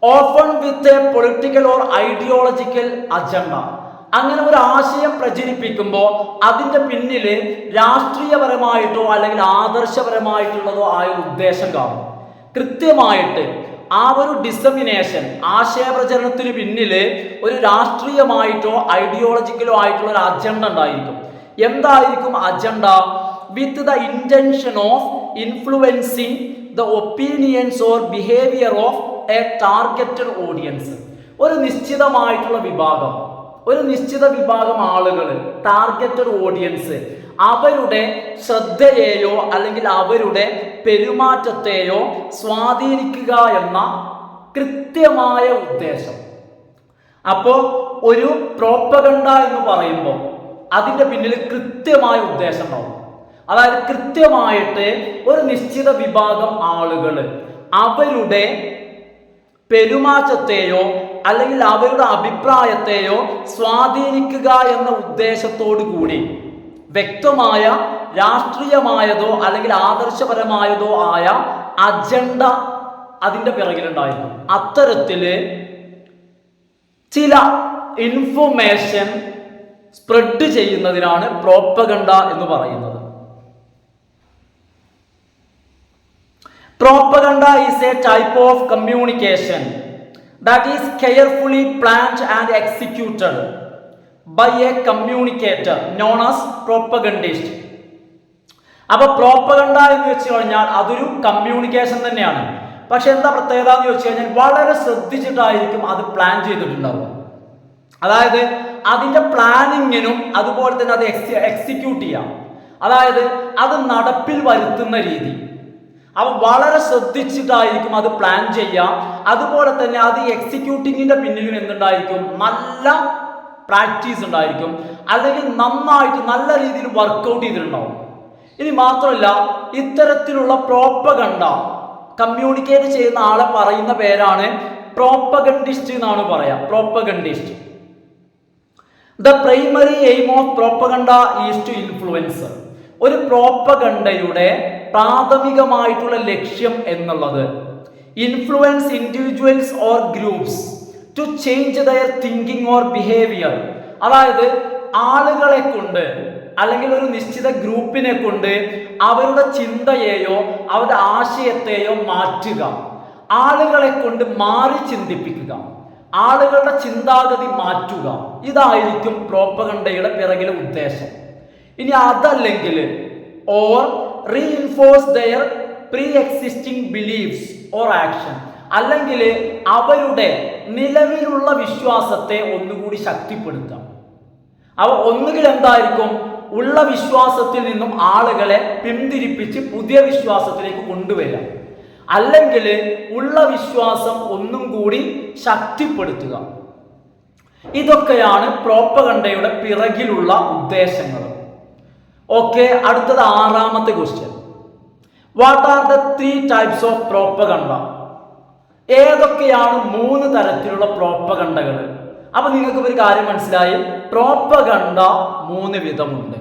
Often with a political or ideological agenda. അങ്ങനെ ഒരു ആശയം പ്രചരിപ്പിക്കുമ്പോൾ അതിൻ്റെ പിന്നിൽ രാഷ്ട്രീയപരമായിട്ടോ അല്ലെങ്കിൽ ആദർശപരമായിട്ടുള്ളതോ ആയ ഉദ്ദേശം കാണും. കൃത്യമായിട്ട് ആ ഒരു ഡിസമിനേഷൻ, ആശയപ്രചരണത്തിന് പിന്നിൽ ഒരു രാഷ്ട്രീയമായിട്ടോ ഐഡിയോളജിക്കലോ ആയിട്ടുള്ള ഒരു അജണ്ട ഉണ്ടായിരിക്കും. എന്തായിരിക്കും agenda? With the intention of influencing the opinions or behaviour of A targeted audience. ഒരു നിശ്ചിതമായിട്ടുള്ള വിഭാഗം, ഒരു നിശ്ചിത വിഭാഗം ആളുകൾ, ടാർഗറ്റഡ് ഓഡിയൻസ്, അവരുടെ ശ്രദ്ധയെയോ അല്ലെങ്കിൽ അവരുടെ പെരുമാറ്റത്തെയോ സ്വാധീനിക്കുക എന്ന കൃത്യമായ ഉദ്ദേശം. അപ്പോൾ ഒരു പ്രോപ്പഗണ്ട എന്ന് പറയുമ്പോൾ അതിൻ്റെ പിന്നിൽ കൃത്യമായ ഉദ്ദേശം ഉണ്ടാവും. അതായത് കൃത്യമായിട്ട് ഒരു നിശ്ചിത വിഭാഗം ആളുകൾ അവരുടെ പെരുമാറ്റത്തെയോ അല്ലെങ്കിൽ അവരുടെ അഭിപ്രായത്തെയോ സ്വാധീനിക്കുക എന്ന ഉദ്ദേശത്തോടു കൂടി വ്യക്തമായ രാഷ്ട്രീയമായതോ അല്ലെങ്കിൽ ആദർശപരമായതോ ആയ അജണ്ട അതിൻ്റെ പിറകിലുണ്ടായിരിക്കും. അത്തരത്തില് ചില ഇൻഫർമേഷൻ സ്പ്രെഡ് ചെയ്യുന്നതിനാണ് പ്രോപ്പഗണ്ട എന്ന് പറയുന്നത്. Propaganda is a type of communication that is carefully planned and executed by a communicator known as propagandist. അപ്പോൾ പ്രോപ്പഗണ്ട എന്ന് വെച്ച് കഴിഞ്ഞാൽ അതൊരു കമ്മ്യൂണിക്കേഷൻ തന്നെയാണ്. പക്ഷെ എന്താ പ്രത്യേകത എന്ന് ചോദിച്ചു കഴിഞ്ഞാൽ വളരെ ശ്രദ്ധിച്ചിട്ടായിരിക്കും അത് പ്ലാൻ ചെയ്തിട്ടുണ്ടാവുക. അതായത് അതിൻ്റെ പ്ലാനിങ്ങിനും അതുപോലെ തന്നെ അത് എക്സിക്യൂട്ട് ചെയ്യാം, അതായത് അത് നടപ്പിൽ വരുത്തുന്ന രീതി. അപ്പോൾ വളരെ ശ്രദ്ധിച്ചിട്ടായിരിക്കും അത് പ്ലാൻ ചെയ്യാം. അതുപോലെ തന്നെ അത് എക്സിക്യൂട്ടിങ്ങിന്റെ പിന്നിലും എന്തുണ്ടായിരിക്കും, നല്ല പ്രാക്ടീസ് ഉണ്ടായിരിക്കും, അല്ലെങ്കിൽ നന്നായിട്ട് നല്ല രീതിയിൽ വർക്കൗട്ട് ചെയ്തിട്ടുണ്ടാവും. ഇനി മാത്രമല്ല, ഇത്തരത്തിലുള്ള പ്രോപ്പഗണ്ട കമ്മ്യൂണിക്കേറ്റ് ചെയ്യുന്ന ആളെ പറയുന്ന പേരാണ് പ്രോപ്പഗണ്ടിസ്റ്റ് എന്നാണ് പറയാ. Propagandist. The primary aim of propaganda is to influence. ഒരു പ്രോപ്പഗണ്ടയുടെ പ്രാഥമികമായിട്ടുള്ള ലക്ഷ്യം എന്നുള്ളത് influence individuals or groups to change their thinking or behaviour. അതായത് ആളുകളെ കൊണ്ട് അല്ലെങ്കിൽ ഒരു നിശ്ചിത ഗ്രൂപ്പിനെ കൊണ്ട് അവരുടെ ചിന്തയെയോ അവരുടെ ആശയത്തെയോ മാറ്റുക, ആളുകളെ കൊണ്ട് മാറി ചിന്തിപ്പിക്കുക, ആളുകളുടെ ചിന്താഗതി മാറ്റുക. ഇതായിരിക്കും പ്രോപ്പഗണ്ടയുടെ പിറകിലെ ഉദ്ദേശം. ഇനി അതല്ലെങ്കിൽ or reinforce their pre existing beliefs or action, അല്ലെങ്കിൽ അവരുടെ നിലവിലുള്ള വിശ്വാസത്തെ ഒന്നുകൂടി ശക്തിപ്പെടുത്താം. അപ്പോൾ ഒന്നുകിൽ എന്തായിരിക്കും, ഉള്ള വിശ്വാസത്തിൽ നിന്നും ആളുകളെ പിന്തിരിപ്പിച്ച് പുതിയ വിശ്വാസത്തിലേക്ക് കൊണ്ടുവരാം, അല്ലെങ്കിൽ ഉള്ള വിശ്വാസം ഒന്നും കൂടി ശക്തിപ്പെടുത്തുക. ഇതൊക്കെയാണ് പ്രോപ്പഗണ്ടയുടെ പിറകിലുള്ള ഉദ്ദേശങ്ങൾ. ഓക്കെ, അടുത്തത് ആറാമത്തെ question. What are the 3 types of propaganda? ഏതൊക്കെയാണ് 3 തരത്തിലുള്ള പ്രോപ്പഗണ്ടകൾ? അപ്പൊ നിങ്ങൾക്ക് ഒരു കാര്യം മനസ്സിലായി, പ്രോപ്പഗണ്ട 3 വിധമുണ്ട്.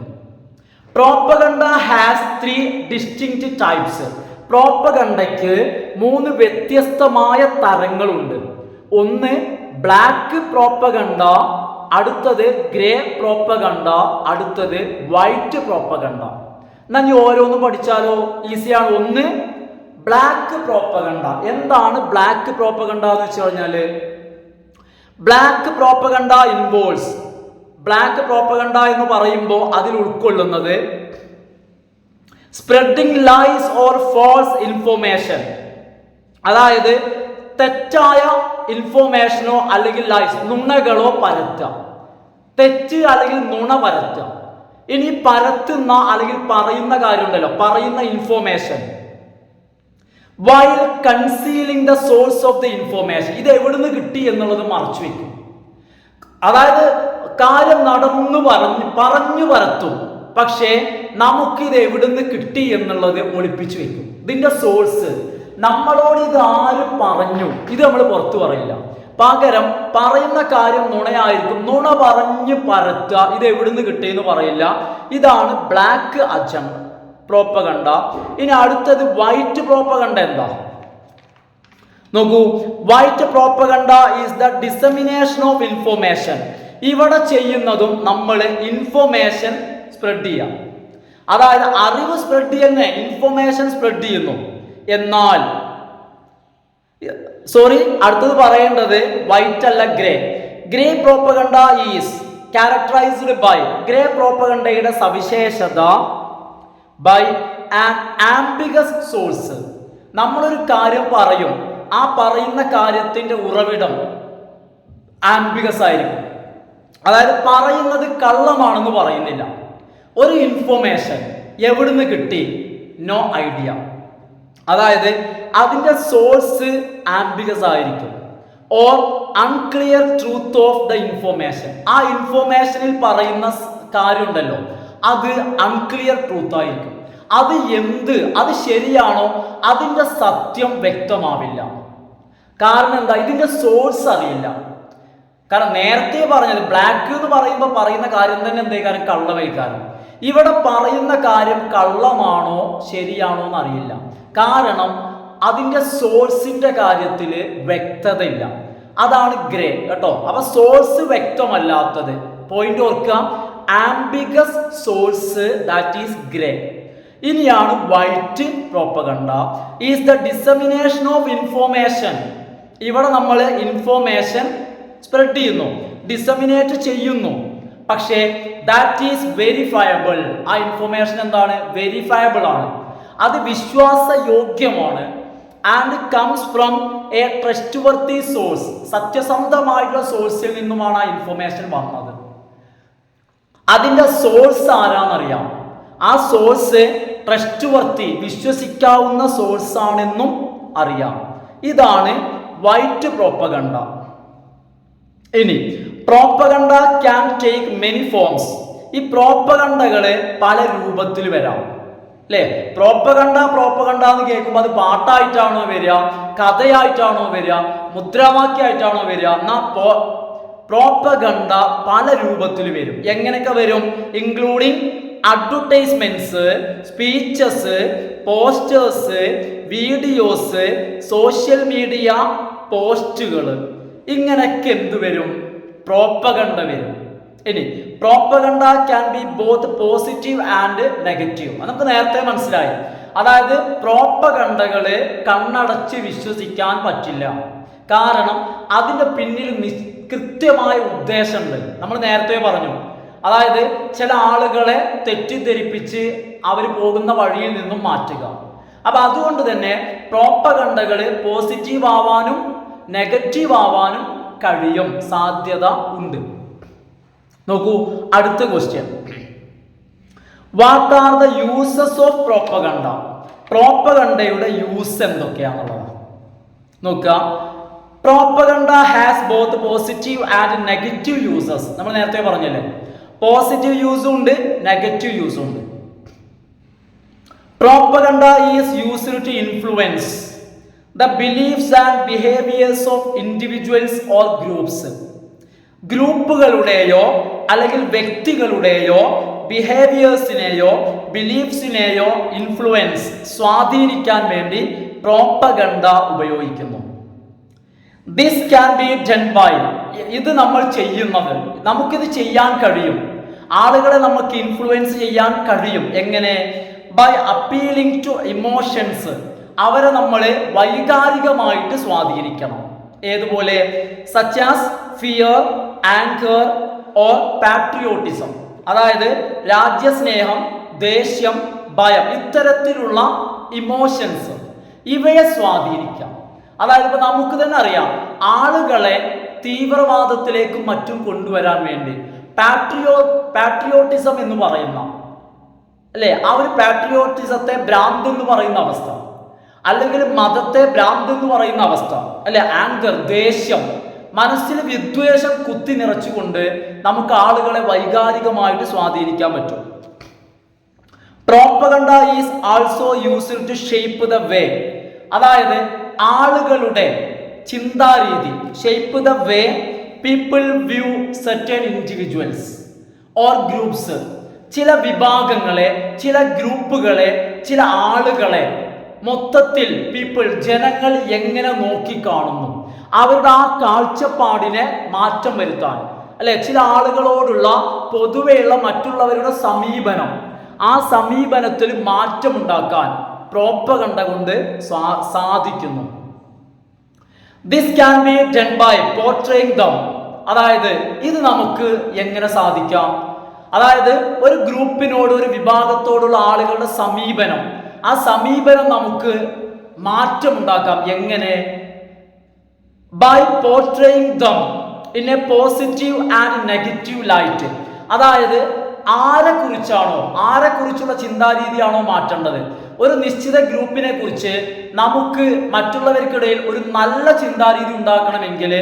Propaganda has 3 distinct types. പ്രോപ്പഗണ്ടയ്ക്ക് 3 വ്യത്യസ്തമായ തരങ്ങളുണ്ട്. ഒന്ന് ബ്ലാക്ക് പ്രോപ്പഗണ്ട, അടുത്തത് ഗ്രേ പ്രോപ്പഗണ്ട, അടുത്തത് വൈറ്റ് പ്രോപ്പഗണ്ട. എന്നാൽ ഈ ഓരോന്നും പഠിച്ചാലോ, ഈസിയാണ്. ഒന്ന് ബ്ലാക്ക് പ്രോപ്പഗണ്ട. എന്താണ് ബ്ലാക്ക് പ്രോപ്പഗണ്ട എന്ന് വെച്ച് കഴിഞ്ഞാല്, black propaganda involves, black propaganda എന്ന് പറയുമ്പോൾ അതിൽ ഉൾക്കൊള്ളുന്നത് spreading lies or false information. അതായത് തെറ്റായ ഇൻഫോർമേഷനോ അല്ലെങ്കിൽ ലൈസ്, നുണകളോ പരത്തുക. തെറ്റ് അല്ലെങ്കിൽ നുണ പരത്തുക. ഇനി പരത്തുന്ന അല്ലെങ്കിൽ പറയുന്ന കാര്യം ഉണ്ടല്ലോ, പറയുന്ന information, while concealing the source of the information. ഇത് എവിടുന്ന് കിട്ടി എന്നുള്ളത് മറച്ചു വെക്കും. അതായത് കാര്യം നടന്നു പറഞ്ഞു പരത്തും, പക്ഷേ നമുക്കിത് എവിടുന്ന് കിട്ടി എന്നുള്ളത് ഒളിപ്പിച്ചു വെക്കും. ഇതിന്റെ സോഴ്സ്, നമ്മളോട് ഇത് ആര് പറഞ്ഞു, ഇത് നമ്മൾ പുറത്തു പറയില്ല. പകരം പറയുന്ന കാര്യം നുണയായിരിക്കും, നുണ പറഞ്ഞ് പരത്തുക. ഇത് എവിടുന്ന് കിട്ടിയെന്ന് പറയില്ല. ഇതാണ് ബ്ലാക്ക് അജണ്ട പ്രോപ്പഗണ്ട. ഇനി അടുത്തത് വൈറ്റ് പ്രോപ്പഗണ്ട. എന്താ നോക്കൂ, white propaganda is the dissemination of information. ഇവിടെ ചെയ്യുന്നതും നമ്മൾ ഇൻഫോർമേഷൻ സ്പ്രെഡ് ചെയ്യാം, അതായത് അറിവ് സ്പ്രെഡ് ചെയ്യുന്ന, ഇൻഫോർമേഷൻ സ്പ്രെഡ് ചെയ്യുന്നു. എന്നാൽ അടുത്തത് പറയേണ്ടത് വൈറ്റ് അല്ല, grey. Grey propaganda is characterised by, grey പ്രോപ്പഗണ്ടയുടെ സവിശേഷത ബൈ ആൻ ആംബിഗസ് സോഴ്സ്. നമ്മളൊരു കാര്യം പറയും, ആ പറയുന്ന കാര്യത്തിന്റെ ഉറവിടം ആംബിഗസ് ആയിരിക്കും. അതായത് പറയുന്നത് കള്ളമാണെന്ന് പറയുന്നില്ല. ഒരു ഇൻഫോർമേഷൻ എവിടുന്ന് കിട്ടി, നോ ഐഡിയ. അതായത് അതിന്റെ സോഴ്സ് ആംബിഗസ് ആയിരിക്കും. Or unclear truth of the information. ആ ഇൻഫോർമേഷനിൽ പറയുന്ന കാര്യം ഉണ്ടല്ലോ, അത് അൺക്ലിയർ ട്രൂത്ത് ആയിരിക്കും. അത് ശരിയാണോ, അതിന്റെ സത്യം വ്യക്തമാവില്ല. കാരണം എന്താ, ഇതിന്റെ സോഴ്സ് അറിയില്ല. കാരണം നേരത്തെ പറഞ്ഞത് ബ്ലാക്ക് എന്ന് പറയുമ്പോൾ പറയുന്ന കാര്യം തന്നെ എന്തേക്കാരം, കള്ളവൈകാരം. ഇവിടെ പറയുന്ന കാര്യം കള്ളമാണോ ശരിയാണോ എന്ന് അറിയില്ല. കാരണം അതിന്റെ സോഴ്സിന്റെ കാര്യത്തിൽ വ്യക്തതയില്ല. അതാണ് ഗ്രേ കേട്ടോ. അപ്പൊ സോഴ്സ് വ്യക്തമല്ലാത്തത് പോയിന്റ് ഓർക്കുക, ambiguous source that is grey. ഇനിയാണ് white propaganda is the dissemination of information. ഇവിടെ നമ്മൾ ഇൻഫോർമേഷൻ സ്പ്രെഡ് ചെയ്യുന്നു, ഡിസമിനേറ്റ് ചെയ്യുന്നു, പക്ഷേ ദാറ്റ് ഈസ് വെരിഫയബിൾ. ആ ഇൻഫോർമേഷൻ എന്താണ്? വെരിഫയബിൾ ആണ്, അത് വിശ്വാസയോഗ്യമാണ്. And comes from a trustworthy source. സത്യസന്ധമായിട്ടുള്ള സോഴ്സിൽ നിന്നുമാണ് ആ ഇൻഫോർമേഷൻ വന്നത്. അതിന്റെ സോഴ്സ് ആരാന്നറിയാം. ആ സോഴ്സ് ട്രസ്റ്റ് വർത്തി, വിശ്വസിക്കാവുന്ന സോഴ്സ് ആണെന്നും അറിയാം. ഇതാണ് വൈറ്റ് പ്രോപ്പഗണ്ട. ഇനി propaganda can take many forms. ഈ പ്രോപ്പഗണ്ടകള് പല രൂപത്തിൽ വരാം അല്ലേ? പ്രോപ്പഗണ്ട എന്ന് കേൾക്കുമ്പോൾ അത് പാട്ടായിട്ടാണോ വരിക, കഥയായിട്ടാണോ വരിക, മുദ്രാവാക്യമായിട്ടാണോ വരിക? എന്നാ പ്രോപ്പഗണ്ട പല രൂപത്തിൽ വരും. എങ്ങനെയൊക്കെ വരും? Including advertisements, speeches, posters, videos, social media പോസ്റ്റുകൾ, ഇങ്ങനെയൊക്കെ എന്ത് വരും? പ്രോപ്പഗണ്ട വരും. ഇനി propaganda can be both positive and negative. നമുക്ക് നേരത്തെ മനസ്സിലായി. അതായത് പ്രോപ്പഗണ്ടകള് കണ്ണടച്ച് വിശ്വസിക്കാൻ പറ്റില്ല. കാരണം അതിന്റെ പിന്നിൽ കൃത്യമായ ഉദ്ദേശമുണ്ട്. നമ്മൾ നേരത്തെ പറഞ്ഞു. അതായത് ചില ആളുകളെ തെറ്റിദ്ധരിപ്പിച്ച് അവർ പോകുന്ന വഴിയിൽ നിന്നും മാറ്റുക. അപ്പൊ അതുകൊണ്ട് തന്നെ പ്രോപ്പഗണ്ടകള് പോസിറ്റീവ് ആവാനും നെഗറ്റീവ് ആവാനും കഴിയും, സാധ്യത ഉണ്ട്. നോക്കൂ അടുത്ത question. What are the uses of propaganda? പ്രോപ്പഗണ്ടയുടെ യൂസ് എന്തൊക്കെയാണെന്നുള്ളതാണ് നോക്കുക. Propaganda has both positive and negative uses. നമ്മൾ നേരത്തെ പറഞ്ഞല്ലേ, പോസിറ്റീവ് യൂസും ഉണ്ട്, നെഗറ്റീവ് യൂസും ഉണ്ട്. Propaganda is used to influence the beliefs and behaviours of individuals or groups. ഗ്രൂപ്പുകളുടെയോ അല്ലെങ്കിൽ വ്യക്തികളുടെയോ ബിഹേവിയേഴ്സിനെയോ ബിലീഫ്സിനെയോ ഇൻഫ്ലുവൻസ്, സ്വാധീനിക്കാൻ വേണ്ടി പ്രോപ്പഗണ്ട ഉപയോഗിക്കുന്നു. This can be done by. ഇത് നമ്മൾ ചെയ്യുന്നത്, നമുക്കിത് ചെയ്യാൻ കഴിയും. ആളുകളെ നമുക്ക് ഇൻഫ്ലുവൻസ് ചെയ്യാൻ കഴിയും. എങ്ങനെ? By appealing to emotions. അവരെ നമ്മൾ വൈകാരികമായിട്ട് സ്വാധീനിക്കണം. ഏതുപോലെ? Such as fear, anger or patriotism. അതായത് രാജ്യസ്നേഹം, ദേഷ്യം, ഭയം, ഇത്തരത്തിലുള്ള ഇമോഷൻസ്, ഇവയെ സ്വാധീനിക്കാം. അതായത് ഇപ്പൊ നമുക്ക് തന്നെ അറിയാം, ആളുകളെ തീവ്രവാദത്തിലേക്കും മറ്റും കൊണ്ടുവരാൻ വേണ്ടി പാട്രിയോട്ടിസം എന്ന് പറയുന്ന അല്ലെ, ആ ഒരു പാട്രിയോട്ടിസത്തെ ഭ്രാന്ത് എന്ന് പറയുന്ന അവസ്ഥ, അല്ലെങ്കിൽ മതത്തെ ഭ്രാന്ത് എന്ന് പറയുന്ന അവസ്ഥ അല്ലെ, ആങ്കർ, ദേഷ്യം, മനസ്സിൽ വിദ്വേഷം കുത്തി നിറച്ചുകൊണ്ട് നമുക്ക് ആളുകളെ വൈകാരികമായിട്ട് സ്വാധീനിക്കാൻ പറ്റും. Propaganda is also used to shape the way. അതായത് ആളുകളുടെ ചിന്താരീതി, shape the way people view certain individuals or groups. ചില വിഭാഗങ്ങളെ, ചില ഗ്രൂപ്പുകളെ, ചില ആളുകളെ മൊത്തത്തിൽ പീപ്പിൾ, ജനങ്ങൾ എങ്ങനെ നോക്കിക്കാണുന്നു, അവരുടെ ആ കാഴ്ചപ്പാടിനെ മാറ്റം വരുത്താൻ അല്ലെ, ചില ആളുകളോടുള്ള പൊതുവെയുള്ള മറ്റുള്ളവരുടെ സമീപനം, ആ സമീപനത്തിൽ മാറ്റമുണ്ടാക്കാൻ പ്രോപ്പഗണ്ട കൊണ്ട് സാധിക്കുന്നു. This can be done by portraying them. അതായത് ഇത് നമുക്ക് എങ്ങനെ സാധിക്കാം? അതായത് ഒരു ഗ്രൂപ്പിനോട്, ഒരു വിഭാഗത്തോടുള്ള ആളുകളുടെ സമീപനം, ആ സമീപനം നമുക്ക് മാറ്റമുണ്ടാക്കാം. എങ്ങനെ? By portraying them in a positive and negative light. അതായത് ആരെക്കുറിച്ചുള്ള ചിന്താരീതിയാണോ മാറ്റേണ്ടത്, ഒരു നിശ്ചിത ഗ്രൂപ്പിനെ കുറിച്ച് നമുക്ക് മറ്റുള്ളവർക്കിടയിൽ ഒരു നല്ല ചിന്താരീതി ഉണ്ടാക്കണമെങ്കിൽ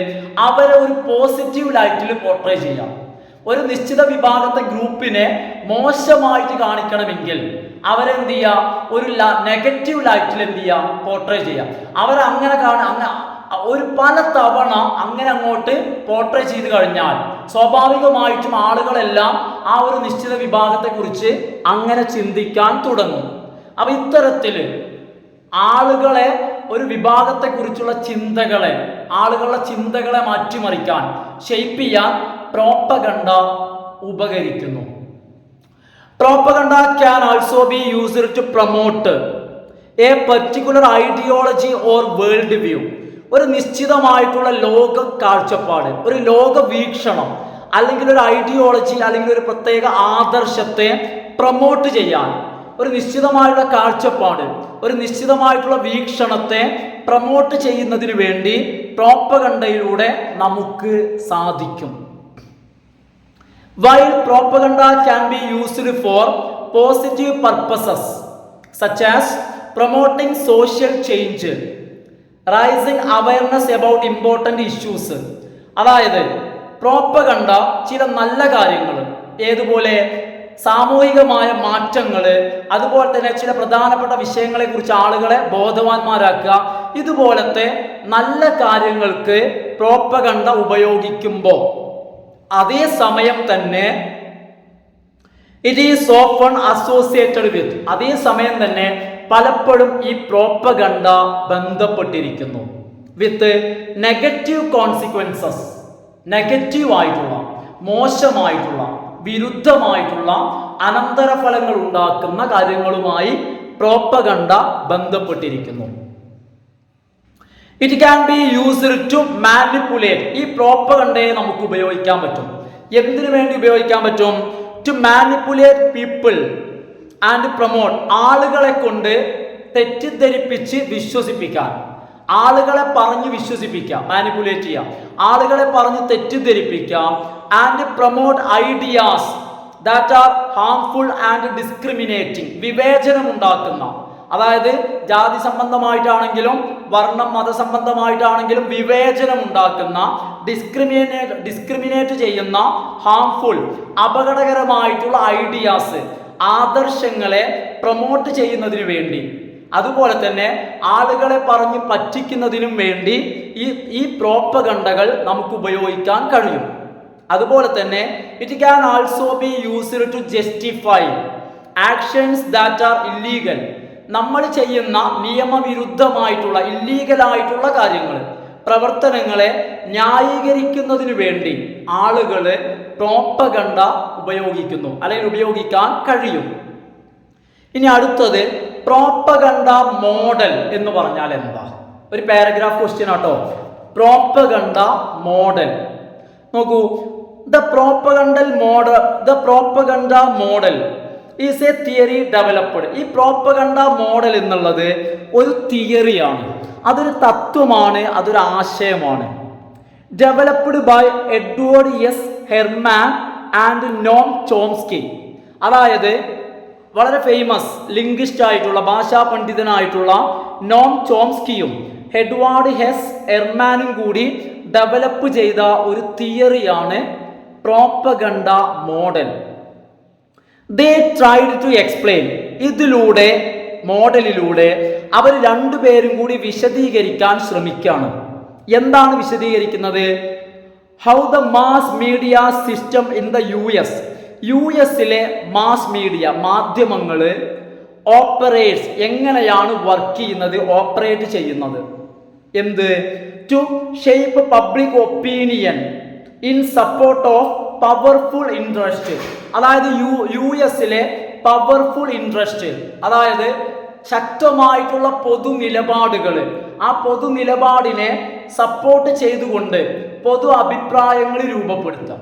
അവരെ ഒരു പോസിറ്റീവ് ലൈറ്റിൽ പോർട്രേ ചെയ്യാം. ഒരു നിശ്ചിത വിഭാഗത്തെ ഗ്രൂപ്പിനെ മോശമായിട്ട് കാണിക്കണമെങ്കിൽ അവരെന്ത് ചെയ്യാം? ഒരു നെഗറ്റീവ് ലൈറ്റിൽ എന്ത് ചെയ്യാം? പോർട്രേ ചെയ്യാം. അവരങ്ങനെ ഒരു പല തവണ അങ്ങനെ അങ്ങോട്ട് പോർട്രേ ചെയ്ത് കഴിഞ്ഞാൽ സ്വാഭാവികമായിട്ടും ആളുകളെല്ലാം ആ ഒരു നിശ്ചിത വിഭാഗത്തെ കുറിച്ച് അങ്ങനെ ചിന്തിക്കാൻ തുടങ്ങും. അപ്പൊ ഇത്തരത്തില് ആളുകളെ ഒരു വിഭാഗത്തെക്കുറിച്ചുള്ള ചിന്തകളെ, ആളുകളുടെ ചിന്തകളെ മാറ്റിമറിക്കാൻ, ഷെയ്പ്പ് ചെയ്യാൻ പ്രോപ്പഗണ്ട ഉപകരിക്കുന്നു. Propaganda can also be used to promote a particular ideology or world view. ഒരു നിശ്ചിതമായിട്ടുള്ള ലോക കാഴ്ചപ്പാട്, ഒരു ലോക വീക്ഷണം, അല്ലെങ്കിൽ ഒരു ഐഡിയോളജി, അല്ലെങ്കിൽ ഒരു പ്രത്യേക ആദർശത്തെ പ്രൊമോട്ട് ചെയ്യാൻ, ഒരു നിശ്ചിതമായിട്ടുള്ള കാഴ്ചപ്പാട്, ഒരു നിശ്ചിതമായിട്ടുള്ള വീക്ഷണത്തെ പ്രൊമോട്ട് ചെയ്യുന്നതിന് വേണ്ടി പ്രോപ്പഗണ്ടയിലൂടെ നമുക്ക് സാധിക്കും. While propaganda can be used for positive purposes such as promoting social change, raising awareness about important issues. അതായത് പ്രോപ്പഗണ്ട ചില നല്ല കാര്യങ്ങൾ, ഏതുപോലെ സാമൂഹികമായ മാറ്റങ്ങൾ, അതുപോലെ തന്നെ ചില പ്രധാനപ്പെട്ട വിഷയങ്ങളെ കുറിച്ച് ആളുകളെ ബോധവാന്മാരാക്കുക, ഇതുപോലത്തെ നല്ല കാര്യങ്ങൾക്ക് പ്രോപ്പഗണ്ട ഉപയോഗിക്കുമ്പോൾ അതേ സമയം തന്നെ it is often associated with, അതേ സമയം തന്നെ പലപ്പോഴും ഈ പ്രോപ്പഗണ്ട ബന്ധപ്പെട്ടിരിക്കുന്നു വിത്ത് നെഗറ്റീവ് കോൺസിക്വൻസസ്, നെഗറ്റീവ് ആയിട്ടുള്ള, മോശമായിട്ടുള്ള, വിരുദ്ധമായിട്ടുള്ള അനന്തരഫലങ്ങൾ ഉണ്ടാക്കുന്ന കാര്യങ്ങളുമായി പ്രോപ്പഗണ്ട ബന്ധപ്പെട്ടിരിക്കുന്നു. It can be used to manipulate. ഈ പ്രോപ്പഗണ്ടയെ നമുക്ക് ഉപയോഗിക്കാൻ പറ്റും. എന്തിനു വേണ്ടി ഉപയോഗിക്കാൻ പറ്റും? To manipulate people and promote. ആളുകളെ കൊണ്ട് തെറ്റിദ്ധരിപ്പിച്ച് വിശ്വസിപ്പിക്കാൻ, ആളുകളെ പറഞ്ഞ് വിശ്വസിപ്പിക്കാം, മാനിപ്പുലേറ്റ് ചെയ്യാം, ആളുകളെ പറഞ്ഞ് തെറ്റിദ്ധരിപ്പിക്കാം. And promote ideas that are harmful and discriminating. വിവേചനം ഉണ്ടാക്കുന്ന, അതായത് ജാതി സംബന്ധമായിട്ടാണെങ്കിലും വർണ്ണം മതസംബന്ധമായിട്ടാണെങ്കിലും വിവേചനം ഉണ്ടാക്കുന്ന, ഡിസ്ക്രിമിനേറ്റ് ചെയ്യുന്ന, ഹാംഫുൾ അപകടകരമായിട്ടുള്ള ഐഡിയാസ്, ആദർശങ്ങളെ പ്രൊമോട്ട് ചെയ്യുന്നതിന് വേണ്ടി, അതുപോലെ തന്നെ ആളുകളെ പറഞ്ഞ് പറ്റിക്കുന്നതിനും വേണ്ടി ഈ പ്രോപ്പഗണ്ടകൾ നമുക്ക് ഉപയോഗിക്കാൻ കഴിയും. അതുപോലെ തന്നെ it can also be used to justify actions that are illegal. നമ്മൾ ചെയ്യുന്ന നിയമവിരുദ്ധമായിട്ടുള്ള, ഇല്ലീഗലായിട്ടുള്ള കാര്യങ്ങൾ, പ്രവർത്തനങ്ങളെ ന്യായീകരിക്കുന്നതിന് വേണ്ടി ആളുകൾ പ്രോപ്പഗണ്ട ഉപയോഗിക്കുന്നു, അല്ലെങ്കിൽ ഉപയോഗിക്കാൻ കഴിയും. ഇനി അടുത്തത് പ്രോപ്പഗണ്ട മോഡൽ എന്ന് പറഞ്ഞാൽ എന്താ? ഒരു പാരഗ്രാഫ് ക്വസ്റ്റ്യൻ ആട്ടോ. പ്രോപ്പഗണ്ട മോഡൽ നോക്കൂ. The propaganda model is a theory developed. ഈ പ്രോപ്പഗണ്ട മോഡൽ എന്നുള്ളത് ഒരു തിയറിയാണ്, അതൊരു തത്വമാണ്, അതൊരു ആശയമാണ്. Developed by Edward S Herman and Noam Chomsky. അതായത് വളരെ ഫേമസ് ലിംഗ്വിസ്റ്റ് ആയിട്ടുള്ള, ഭാഷാ പണ്ഡിതനായിട്ടുള്ള നോം ചോംസ്കിയും എഡ്വാർഡ് എസ് ഹെർമാനും കൂടി ഡെവലപ്പ് ചെയ്ത ഒരു തിയറിയാണ് propaganda model. They tried to explain. ഇതിലൂടെ, മോഡലിലൂടെ അവർ രണ്ടുപേരും കൂടി വിശദീകരിക്കാൻ ശ്രമിക്കുകയാണ്. എന്താണ് വിശദീകരിക്കുന്നത്? How the mass media system in the U എസിലെ മാസ് മീഡിയ, മാധ്യമങ്ങൾ ഓപ്പറേറ്റ്സ്, എങ്ങനെയാണ് വർക്ക് ചെയ്യുന്നത്, ഓപ്പറേറ്റ് ചെയ്യുന്നത്. എന്ത്? To shape public opinion in support of powerful interest. അതായത് യു എസിലെ പവർഫുൾ ഇൻട്രസ്റ്റ്, അതായത് ശക്തമായിട്ടുള്ള പൊതു നിലപാടുകൾ, ആ പൊതു നിലപാടിനെ സപ്പോർട്ട് ചെയ്തുകൊണ്ട് പൊതു അഭിപ്രായങ്ങൾ രൂപപ്പെടുത്താം.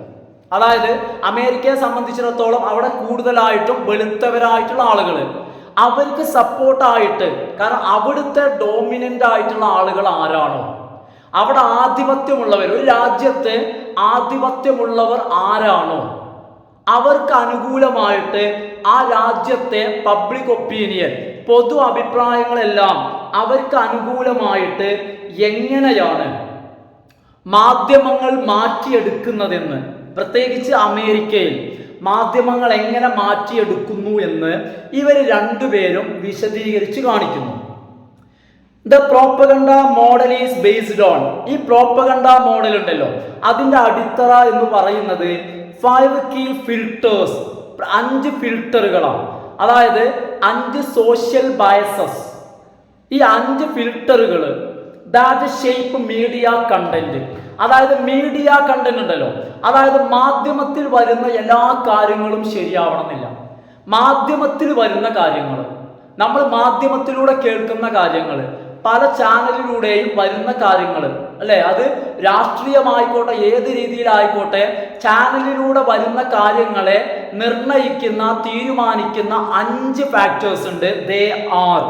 അതായത് അമേരിക്കയെ സംബന്ധിച്ചിടത്തോളം അവിടെ കൂടുതലായിട്ടും വെളുത്തവരായിട്ടുള്ള ആളുകൾ, അവർക്ക് സപ്പോർട്ടായിട്ട്, കാരണം അവിടുത്തെ ഡോമിനൻ്റ് ആയിട്ടുള്ള ആളുകൾ ആരാണോ, അവിടെ ആധിപത്യമുള്ളവർ, ഒരു രാജ്യത്ത് ആധിപത്യമുള്ളവർ ആരാണോ അവർക്ക് അനുകൂലമായിട്ട് ആ രാജ്യത്തെ പബ്ലിക് ഒപ്പീനിയൻ, പൊതു അഭിപ്രായങ്ങളെല്ലാം അവർക്ക് അനുകൂലമായിട്ട് എങ്ങനെയാണ് മാധ്യമങ്ങൾ മാറ്റിയെടുക്കുന്നതെന്ന്, പ്രത്യേകിച്ച് അമേരിക്കയിൽ മാധ്യമങ്ങൾ എങ്ങനെ മാറ്റിയെടുക്കുന്നു എന്ന് ഇവർ രണ്ടുപേരും വിശദീകരിച്ച് കാണിക്കുന്നു. The propaganda model is based on. ഈ പ്രോപ്പഗണ്ട മോഡൽ ഉണ്ടല്ലോ, അതിൻ്റെ അടിത്തറ എന്ന് പറയുന്നത് 5 കീ ഫിൽട്ടേഴ്സ്, 5 ഫിൽട്ടറുകളാണ്. അതായത് 5 സോഷ്യൽ ബയസസ്, ഈ 5 ഫിൽട്ടറുകൾ ദാറ്റ് ഷേപ്പ് മീഡിയ കണ്ടന്റ്. അതായത് മീഡിയ കണ്ടന്റ് ഉണ്ടല്ലോ, അതായത് മാധ്യമത്തിൽ വരുന്ന എല്ലാ കാര്യങ്ങളും ശരിയാവണമെന്നില്ല. മാധ്യമത്തിൽ വരുന്ന കാര്യങ്ങൾ, നമ്മൾ മാധ്യമത്തിലൂടെ കേൾക്കുന്ന കാര്യങ്ങൾ, പല ചാനലിലൂടെയും വരുന്ന കാര്യങ്ങൾ അല്ലെ, അത് രാഷ്ട്രീയമായിക്കോട്ടെ ഏത് രീതിയിലായിക്കോട്ടെ, ചാനലിലൂടെ വരുന്ന കാര്യങ്ങളെ നിർണയിക്കുന്ന തീരുമാനിക്കുന്ന 5 ഫാക്ടേഴ്സ് ഉണ്ട്. ദേ ആർ,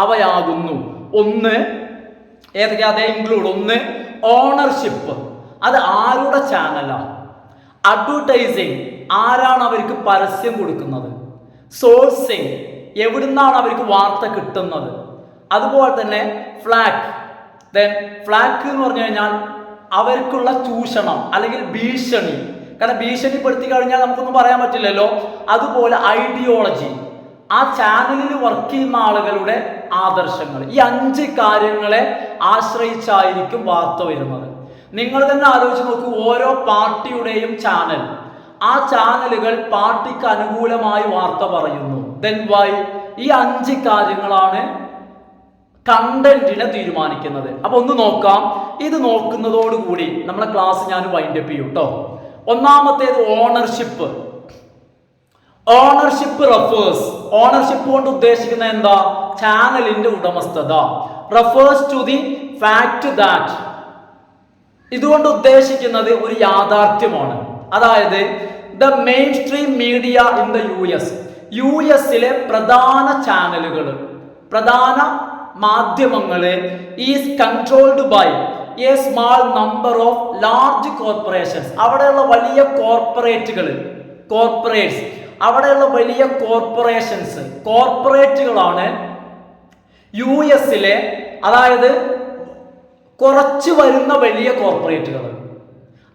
അവയാകുന്നു. ഒന്ന് ഏതൊക്കെയാ? അതേ ഇൻക്ലൂഡ്. ഒന്ന് ഓണർഷിപ്പ്, അത് ആരുടെ ചാനലാണ്. അഡ്വർടൈസിങ്, ആരാണ് അവർക്ക് പരസ്യം കൊടുക്കുന്നത്. സോഴ്സിങ്, എവിടുന്നാണ് അവർക്ക് വാർത്ത കിട്ടുന്നത്. അതുപോലെ തന്നെ ഫ്ലാഗ്. ഫ്ലാഗ് എന്ന് പറഞ്ഞു കഴിഞ്ഞാൽ അവർക്കുള്ള ചൂഷണം അല്ലെങ്കിൽ ഭീഷണി. കാരണം ഭീഷണിപ്പെടുത്തി കഴിഞ്ഞാൽ നമുക്കൊന്നും പറയാൻ പറ്റില്ലല്ലോ. അതുപോലെ ഐഡിയോളജി, ആ ചാനലിൽ വർക്ക് ചെയ്യുന്ന ആളുകളുടെ ആദർശങ്ങൾ. ഈ 5 കാര്യങ്ങളെ ആശ്രയിച്ചായിരിക്കും വാർത്ത വരുന്നത്. നിങ്ങൾ തന്നെ ആലോചിച്ച് നോക്കൂ, ഓരോ പാർട്ടിയുടെയും ചാനൽ, ആ ചാനലുകൾ പാർട്ടിക്ക് അനുകൂലമായി വാർത്ത പറയുന്നു. Then why? ഈ 5 കാര്യങ്ങളാണ് കണ്ടന്റിനെ തീരുമാനിക്കുന്നത്. അപ്പൊ ഒന്ന് നോക്കാം. ഇത് നോക്കുന്നതോടുകൂടി നമ്മളെ ക്ലാസ് ഞാൻ വൈൻഡപ്പ് ചെയ്യും കേട്ടോ. ഒന്നാമത്തേത് ഓണർഷിപ്പ്. ഓണർഷിപ്പ് റെഫേഴ്സ്, ഓണർഷിപ്പ് കൊണ്ട് ഉദ്ദേശിക്കുന്നത് എന്താ? ചാനലിന്റെ ഉടമസ്ഥത. Refers to the fact that, ഇതുകൊണ്ട് ഉദ്ദേശിക്കുന്നത് ഒരു യാഥാർത്ഥ്യമാണ്. അതായത് the mainstream media in the US പ്രധാന ചാനലുകൾ, പ്രധാന മാധ്യമങ്ങള് is controlled by a small number of large corporations. അവിടെയുള്ള വലിയ കോർപ്പറേറ്റ്സ്, അവിടെയുള്ള വലിയ കോർപ്പറേറ്റുകളാണ് US, അതായത് കുറച്ച് വരുന്ന വലിയ കോർപ്പറേറ്റുകൾ,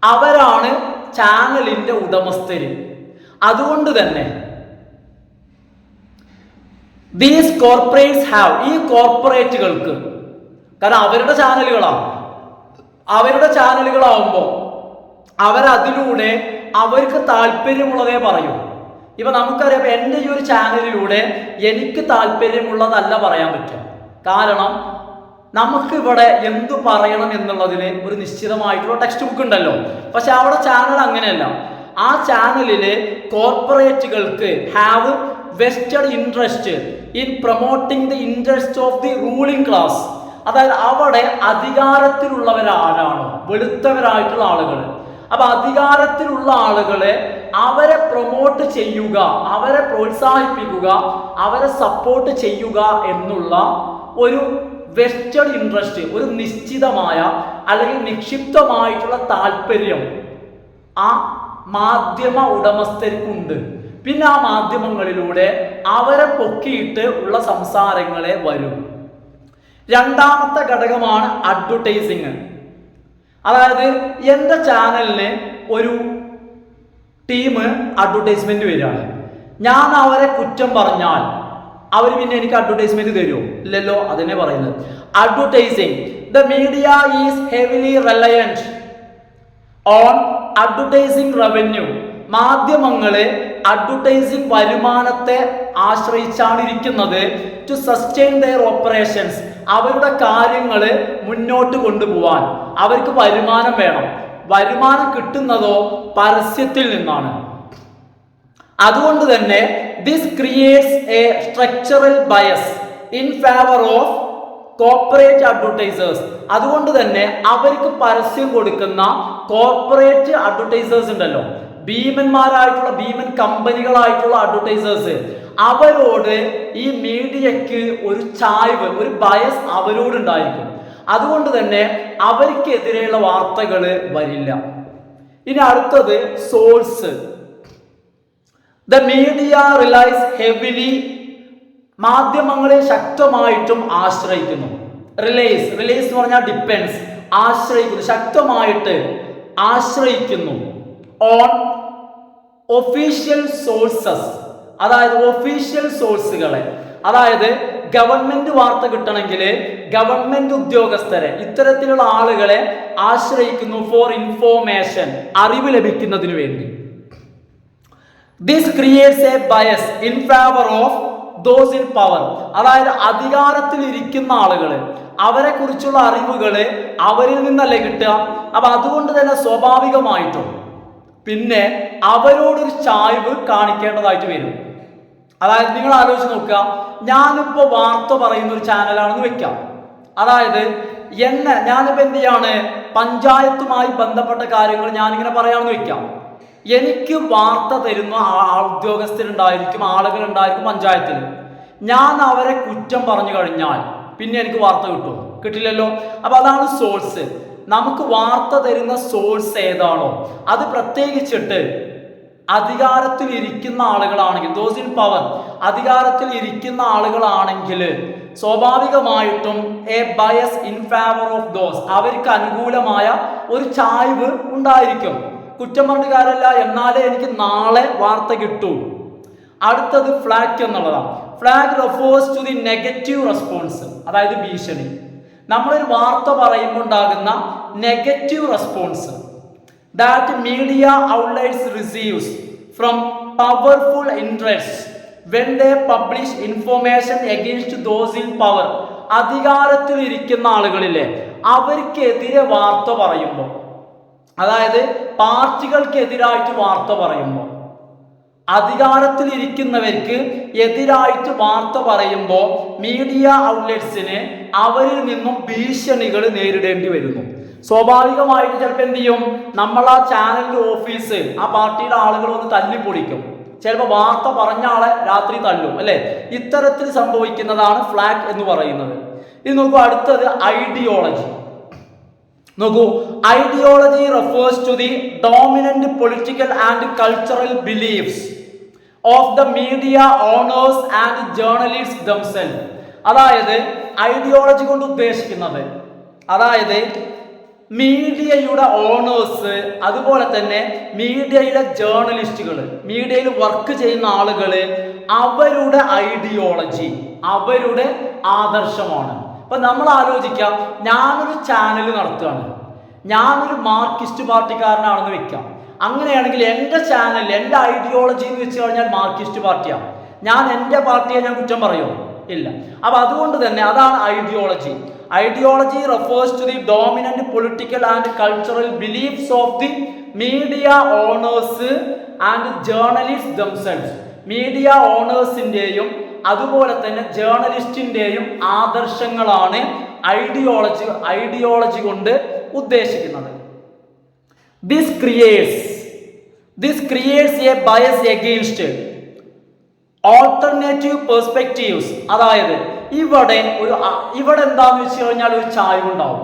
അവരാണ് ചാനലിന്റെ ഉടമസ്ഥര്. അതുകൊണ്ട് തന്നെ ദീസ് കോർപ്പറേറ്റ്സ് ഹാവ്, ഈ കോർപ്പറേറ്റുകൾക്ക്, കാരണം അവരുടെ ചാനലുകളാവുമ്പോൾ അവരതിലൂടെ അവർക്ക് താല്പര്യമുള്ളതേ പറയൂ. ഇപ്പൊ നമുക്കറിയാം, എൻ്റെ ഈ ഒരു ചാനലിലൂടെ എനിക്ക് താല്പര്യമുള്ളതല്ല പറയാൻ പറ്റും. കാരണം നമുക്കിവിടെ എന്തു പറയണം എന്നുള്ളതിന് ഒരു നിശ്ചിതമായിട്ടുള്ള ടെക്സ്റ്റ് ബുക്ക് ഉണ്ടല്ലോ. പക്ഷെ അവിടെ ചാനൽ അങ്ങനെയല്ല. ആ ചാനലിലെ കോർപ്പറേറ്റുകൾക്ക് have vested interest in promoting the interest of the ruling class. അതായത് അവിടെ അധികാരത്തിലുള്ളവരാരാണോ, വെളുത്തവരായിട്ടുള്ള ആളുകൾ. അപ്പൊ അധികാരത്തിലുള്ള ആളുകളെ അവരെ പ്രൊമോട്ട് ചെയ്യുക, അവരെ പ്രോത്സാഹിപ്പിക്കുക, അവരെ സപ്പോർട്ട് ചെയ്യുക എന്നുള്ള ഒരു വെസ്റ്റഡ് ഇൻട്രസ്റ്റ്, ഒരു നിശ്ചിതമായ അല്ലെങ്കിൽ നിക്ഷിപ്തമായിട്ടുള്ള താല്പര്യം ആ മാധ്യമ ഉടമസ്ഥർക്കുണ്ട്. പിന്നെ ആ മാധ്യമങ്ങളിലൂടെ അവരെ പൊക്കിയിട്ട് ഉള്ള സംസാരങ്ങളെ വരും. രണ്ടാമത്തെ ഘടകമാണ് അഡ്വർടൈസിങ്. അതായത് എൻ്റെ ചാനലിന് ഒരു ടീം അഡ്വർടൈസ്മെന്റ് വരികയാണ്, ഞാൻ അവരെ കുറ്റം പറഞ്ഞാൽ അവർ പിന്നെ എനിക്ക് അഡ്വർടൈസ്മെന്റ് തരുമോ? ഇല്ലല്ലോ. അതിനെ പറയുന്നത് advertising. The media is heavily reliant on advertising revenue. മാധ്യമങ്ങള് അഡ്വർടൈസിങ് വരുമാനത്തെ ആശ്രയിച്ചാണ് ഇരിക്കുന്നത്. ടു സസ്റ്റെയിൻ ദെയർ ഓപ്പറേഷൻസ്, അവരുടെ കാര്യങ്ങള് മുന്നോട്ട് കൊണ്ടുപോവാൻ അവർക്ക് വരുമാനം വേണം. വരുമാനം കിട്ടുന്നതോ പരസ്യത്തിൽ നിന്നാണ്. അതുകൊണ്ട് തന്നെ this creates A structural bias in favour of corporate advertisers. അതുകൊണ്ട് തന്നെ അവർക്ക് പരസ്യം കൊടുക്കുന്ന കോർപ്പറേറ്റ് അഡ്വർടൈസേഴ്സ് ഉണ്ടല്ലോ, ഭീമന്മാരായിട്ടുള്ള ഭീമൻ കമ്പനികളായിട്ടുള്ള അഡ്വർടൈസേഴ്സ്, അവരോട് ഈ മീഡിയക്ക് ഒരു ചായ്വ്, ഒരു ബയസ് അവരോടുണ്ടായിരിക്കും. അതുകൊണ്ട് തന്നെ അവർക്കെതിരെയുള്ള വാർത്തകൾ വരില്ല. ഇനി അടുത്തത് സോഴ്സ്. ദ മീഡിയ റിലൈസ് ഹെവിലി, മാധ്യമങ്ങളെ ശക്തമായിട്ടും ആശ്രയിക്കുന്നു. റിലൈസ് എന്ന് പറഞ്ഞാൽ ഡിപ്പെൻസ്, ആശ്രയിക്കുന്നു, ശക്തമായിട്ട് ആശ്രയിക്കുന്നു. ഓൺ ഒഫീഷ്യൽ സോഴ്സസ്, അതായത് ഒഫീഷ്യൽ സോഴ്സുകളെ, അതായത് ഗവൺമെന്റ് വാർത്ത കിട്ടണമെങ്കിൽ ഗവൺമെന്റ് ഉദ്യോഗസ്ഥരെ, ഇത്തരത്തിലുള്ള ആളുകളെ ആശ്രയിക്കുന്നു. ഫോർ ഇൻഫോർമേഷൻ, അറിവ് ലഭിക്കുന്നതിന് വേണ്ടി. This creates A bias in favour of those in power. അതായത് അധികാരത്തിൽ ഇരിക്കുന്ന ആളുകൾ, അവരെ കുറിച്ചുള്ള അറിവുകൾ അവരിൽ നിന്നല്ലേ കിട്ടുക. അപ്പൊ അതുകൊണ്ട് തന്നെ സ്വാഭാവികമായിട്ടും പിന്നെ അവരോടൊരു ചായ്വ് കാണിക്കേണ്ടതായിട്ട് വരും. അതായത് നിങ്ങൾ ആലോചിച്ച് നോക്കുക, ഞാനിപ്പോ വാർത്ത പറയുന്ന ഒരു ചാനലാണെന്ന് വെക്കാം. അതായത് ഞാനിപ്പോ എന്ത് ചെയ്യാണ്, പഞ്ചായത്തുമായി ബന്ധപ്പെട്ട കാര്യങ്ങൾ ഞാനിങ്ങനെ പറയാമെന്ന് വെക്കാം. എനിക്ക് വാർത്ത തരുന്ന ഉദ്യോഗസ്ഥരുണ്ടായിരിക്കും, ആളുകൾ ഉണ്ടായിരിക്കും പഞ്ചായത്തിൽ. ഞാൻ അവരെ കുറ്റം പറഞ്ഞു കഴിഞ്ഞാൽ പിന്നെ എനിക്ക് വാർത്ത കിട്ടില്ലല്ലോ. അപ്പൊ അതാണ് സോഴ്സ്. നമുക്ക് വാർത്ത തരുന്ന സോഴ്സ് ഏതാണോ അത് പ്രത്യേകിച്ചിട്ട് അധികാരത്തിൽ ഇരിക്കുന്ന ആളുകളാണെങ്കിൽ, ദോസ് ഇൻ പവർ, അധികാരത്തിൽ ഇരിക്കുന്ന ആളുകളാണെങ്കിൽ സ്വാഭാവികമായിട്ടും A bias in favour of those, അവർക്ക് അനുകൂലമായ ഒരു ചായ്വ് ഉണ്ടായിരിക്കും. കുറ്റം പറഞ്ഞ കാര്യമല്ല, എന്നാലേ എനിക്ക് നാളെ വാർത്ത കിട്ടൂ. അടുത്തത് ഫ്ലാഗ് എന്നുള്ളതാണ്. Flak refers to the negative response, അതായത് ഭീഷണി. നമ്മളൊരു വാർത്ത പറയുമ്പോൾ ഉണ്ടാകുന്ന negative response that media outlets receives from powerful interest when they publish information against those in power. അധികാരത്തിൽ ഇരിക്കുന്ന ആളുകളിലെ അവർക്കെതിരെ വാർത്ത പറയുമ്പോൾ, അതായത് പാർട്ടികൾക്കെതിരായിട്ട് വാർത്ത പറയുമ്പോൾ, അധികാരത്തിൽ ഇരിക്കുന്നവർക്ക് എതിരായിട്ട് വാർത്ത പറയുമ്പോൾ മീഡിയ ഔട്ട്ലെറ്റ്സിന് അവരിൽ നിന്നും ഭീഷണികൾ നേരിടേണ്ടി വരുന്നു. സ്വാഭാവികമായിട്ട് ചിലപ്പോൾ എന്ത് ചെയ്യും, നമ്മൾ ആ ചാനലിന്റെ ഓഫീസ് ആ പാർട്ടിയുടെ ആളുകൾ ഒന്ന് തല്ലിപ്പൊളിക്കും. ചിലപ്പോൾ വാർത്ത പറഞ്ഞ ആളെ രാത്രി തല്ലും, അല്ലെ? ഇത്തരത്തിൽ സംഭവിക്കുന്നതാണ് ഫ്ലാഗ് എന്ന് പറയുന്നത്. ഇത് നോക്കൂ, അടുത്തത് ഐഡിയോളജി. നോക്കൂ, ideology refers to the dominant political and cultural beliefs of the media owners and journalist themself. അതായത് ഐഡിയോളജി കൊണ്ട് ഉദ്ദേശിക്കുന്നത്, അതായത് മീഡിയയുടെ ഓണേഴ്സ്, അതുപോലെ തന്നെ മീഡിയയിലെ ജേർണലിസ്റ്റുകൾ, മീഡിയയിൽ വർക്ക് ചെയ്യുന്ന ആളുകൾ, അവരുടെ ഐഡിയോളജി, അവരുടെ ആദർശമാണ്. അപ്പൊ നമ്മൾ ആലോചിക്കാം, ഞാനൊരു ചാനൽ നടത്തുകയാണ്, ഞാനൊരു മാർക്സിസ്റ്റ് പാർട്ടിക്കാരനാണെന്ന് വെക്കാം. അങ്ങനെയാണെങ്കിൽ എൻ്റെ ചാനൽ, എൻ്റെ ഐഡിയോളജി എന്ന് വെച്ച് കഴിഞ്ഞാൽ മാർക്സിസ്റ്റ് പാർട്ടിയാണ്. ഞാൻ എൻ്റെ പാർട്ടിയെ ഞാൻ കുറ്റം പറയുമോ? ഇല്ല. അപ്പൊ അതുകൊണ്ട് തന്നെ അതാണ് ideology. Ideology refers to the dominant political and cultural beliefs of the media owners and journalist themselves. Media ഓണേഴ്സിന്റെയും അതുപോലെ തന്നെ ജേർണലിസ്റ്റിന്റെയും ആദർശങ്ങളാണ് ഐഡിയോളജി കൊണ്ട് ഉദ്ദേശിക്കുന്നത്. This creates a bias against alternative perspectives. അതായത് ഇവിടെ എന്താന്ന് വെച്ച് കഴിഞ്ഞാൽ ഒരു ചായ്വ് ഉണ്ടാവും.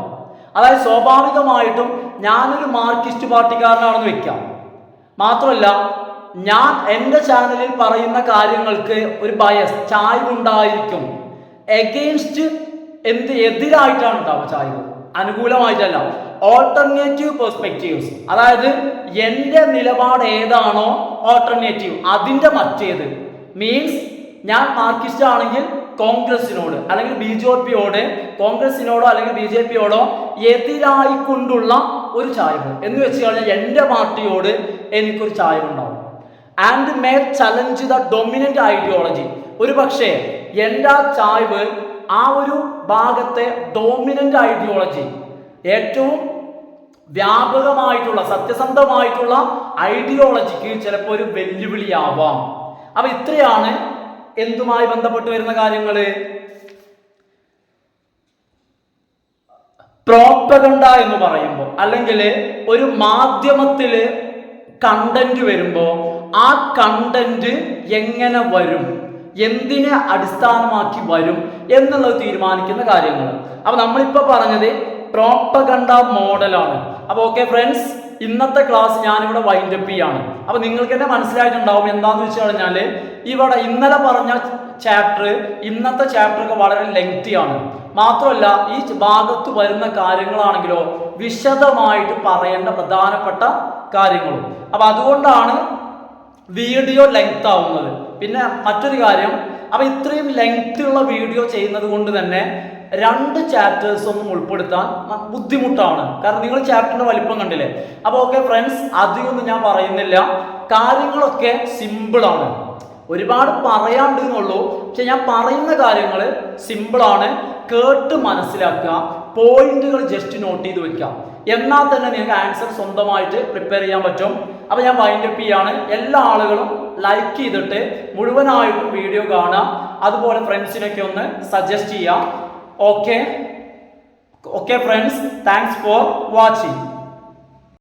അതായത് സ്വാഭാവികമായിട്ടും ഞാനൊരു മാർക്സിസ്റ്റ് പാർട്ടിക്കാരനാണെന്ന് വെക്കാം. മാത്രമല്ല, ഞാൻ എൻ്റെ ചാനലിൽ പറയുന്ന കാര്യങ്ങൾക്ക് ഒരു ബയസ്, ചായ്വ് ഉണ്ടായിരിക്കും. എഗെയിൻസ്റ്റ് എതിരായിട്ടാണ് ഉണ്ടാവുക ചായ്വ്, അനുകൂലമായിട്ടല്ല. ഓൾട്ടർനേറ്റീവ് പെർസ്പെക്റ്റീവ്സ്, അതായത് എൻ്റെ നിലപാട് ഏതാണോ ഓൾട്ടർനേറ്റീവ് അതിൻ്റെ മറ്റേത്. മീൻസ് ഞാൻ മാർക്സിസ്റ്റ് ആണെങ്കിൽ കോൺഗ്രസിനോട് അല്ലെങ്കിൽ BJPയോട്, കോൺഗ്രസിനോടോ അല്ലെങ്കിൽ BJPയോടോ എതിരായിക്കൊണ്ടുള്ള ഒരു ചായ്വ് എന്ന് വെച്ച് കഴിഞ്ഞാൽ എൻ്റെ പാർട്ടിയോട് എനിക്കൊരു ചായ്വ് ഉണ്ടാവും. And may challenge the dominant ideology. ഒരു പക്ഷേ എൻ്റെ ആ ചായ്വ് ആ ഒരു ഭാഗത്തെ ഡോമിനന്റ് ഐഡിയോളജി, ഏറ്റവും വ്യാപകമായിട്ടുള്ള സത്യസന്ധമായിട്ടുള്ള ഐഡിയോളജിക്ക് ചിലപ്പോൾ ഒരു വെല്ലുവിളിയാവാം. അപ്പൊ ഇത്രയാണ് എന്തുമായി ബന്ധപ്പെട്ട് വരുന്ന കാര്യങ്ങൾ. പ്രോപ്പഗണ്ട എന്ന് പറയുമ്പോൾ, അല്ലെങ്കിൽ ഒരു മാധ്യമത്തില് കണ്ടന്റ് വരുമ്പോൾ ആ കണ്ടന്റ് എങ്ങനെ വരും, എന്തിനെ അടിസ്ഥാനമാക്കി വരും എന്നുള്ളത് തീരുമാനിക്കുന്ന കാര്യങ്ങൾ. അപ്പൊ നമ്മളിപ്പോ പറഞ്ഞത് പ്രോപ്പഗണ്ട മോഡലാണ്. അപ്പൊ ഓക്കെ ഫ്രണ്ട്സ്, ഇന്നത്തെ ക്ലാസ് ഞാനിവിടെ വൈൻഡപ്പ് ചെയ്യാണ്. അപ്പൊ നിങ്ങൾക്ക് തന്നെ മനസ്സിലായിട്ടുണ്ടാവും എന്താന്ന് വെച്ച് കഴിഞ്ഞാൽ ഇവിടെ ഇന്നലെ പറഞ്ഞ ചാപ്റ്റർ ഇന്നത്തെ ചാപ്റ്ററൊക്കെ വളരെ ലെങ്തി ആണ്. മാത്രമല്ല ഈ ഭാഗത്ത് വരുന്ന കാര്യങ്ങളാണെങ്കിലോ വിശദമായിട്ട് പറയേണ്ട പ്രധാനപ്പെട്ട കാര്യങ്ങളും. അപ്പൊ അതുകൊണ്ടാണ് വീഡിയോ ലെങ്ത് ആവുന്നത്. പിന്നെ മറ്റൊരു കാര്യം, അപ്പൊ ഇത്രയും ലെങ്ത് ഉള്ള വീഡിയോ ചെയ്യുന്നത് കൊണ്ട് തന്നെ 2 ചാപ്റ്റേഴ്സ് ഒന്നും ഉൾപ്പെടുത്താൻ ബുദ്ധിമുട്ടാണ്. കാരണം നിങ്ങൾ ചാപ്റ്ററിന്റെ വലിപ്പം കണ്ടില്ലേ. അപ്പൊ ഓക്കെ ഫ്രണ്ട്സ്, അധികമൊന്നും ഞാൻ പറയുന്നില്ല, കാര്യങ്ങളൊക്കെ സിമ്പിൾ ആണ്. ഒരുപാട് പറയാണ്ട് എന്നുള്ളൂ. പക്ഷെ ഞാൻ പറയുന്ന കാര്യങ്ങൾ സിമ്പിളാണ്, കേട്ട് മനസ്സിലാക്കുക, പോയിന്റുകൾ ജസ്റ്റ് നോട്ട് ചെയ്ത് വെക്കുക. എന്നാൽ തന്നെ നിങ്ങൾക്ക് ആൻസർ സ്വന്തമായിട്ട് പ്രിപ്പയർ ചെയ്യാൻ പറ്റും. അപ്പോൾ ഞാൻ വൈൻഡ് അപ്പ് ചെയ്യാണ്. എല്ലാ ആളുകളും ലൈക്ക് ചെയ്തിട്ട് മുഴുവനായിട്ടും വീഡിയോ കാണാം, അതുപോലെ ഫ്രണ്ട്സിനൊക്കെ ഒന്ന് സജസ്റ്റ് ചെയ്യാം. Okay friends, thanks for watching.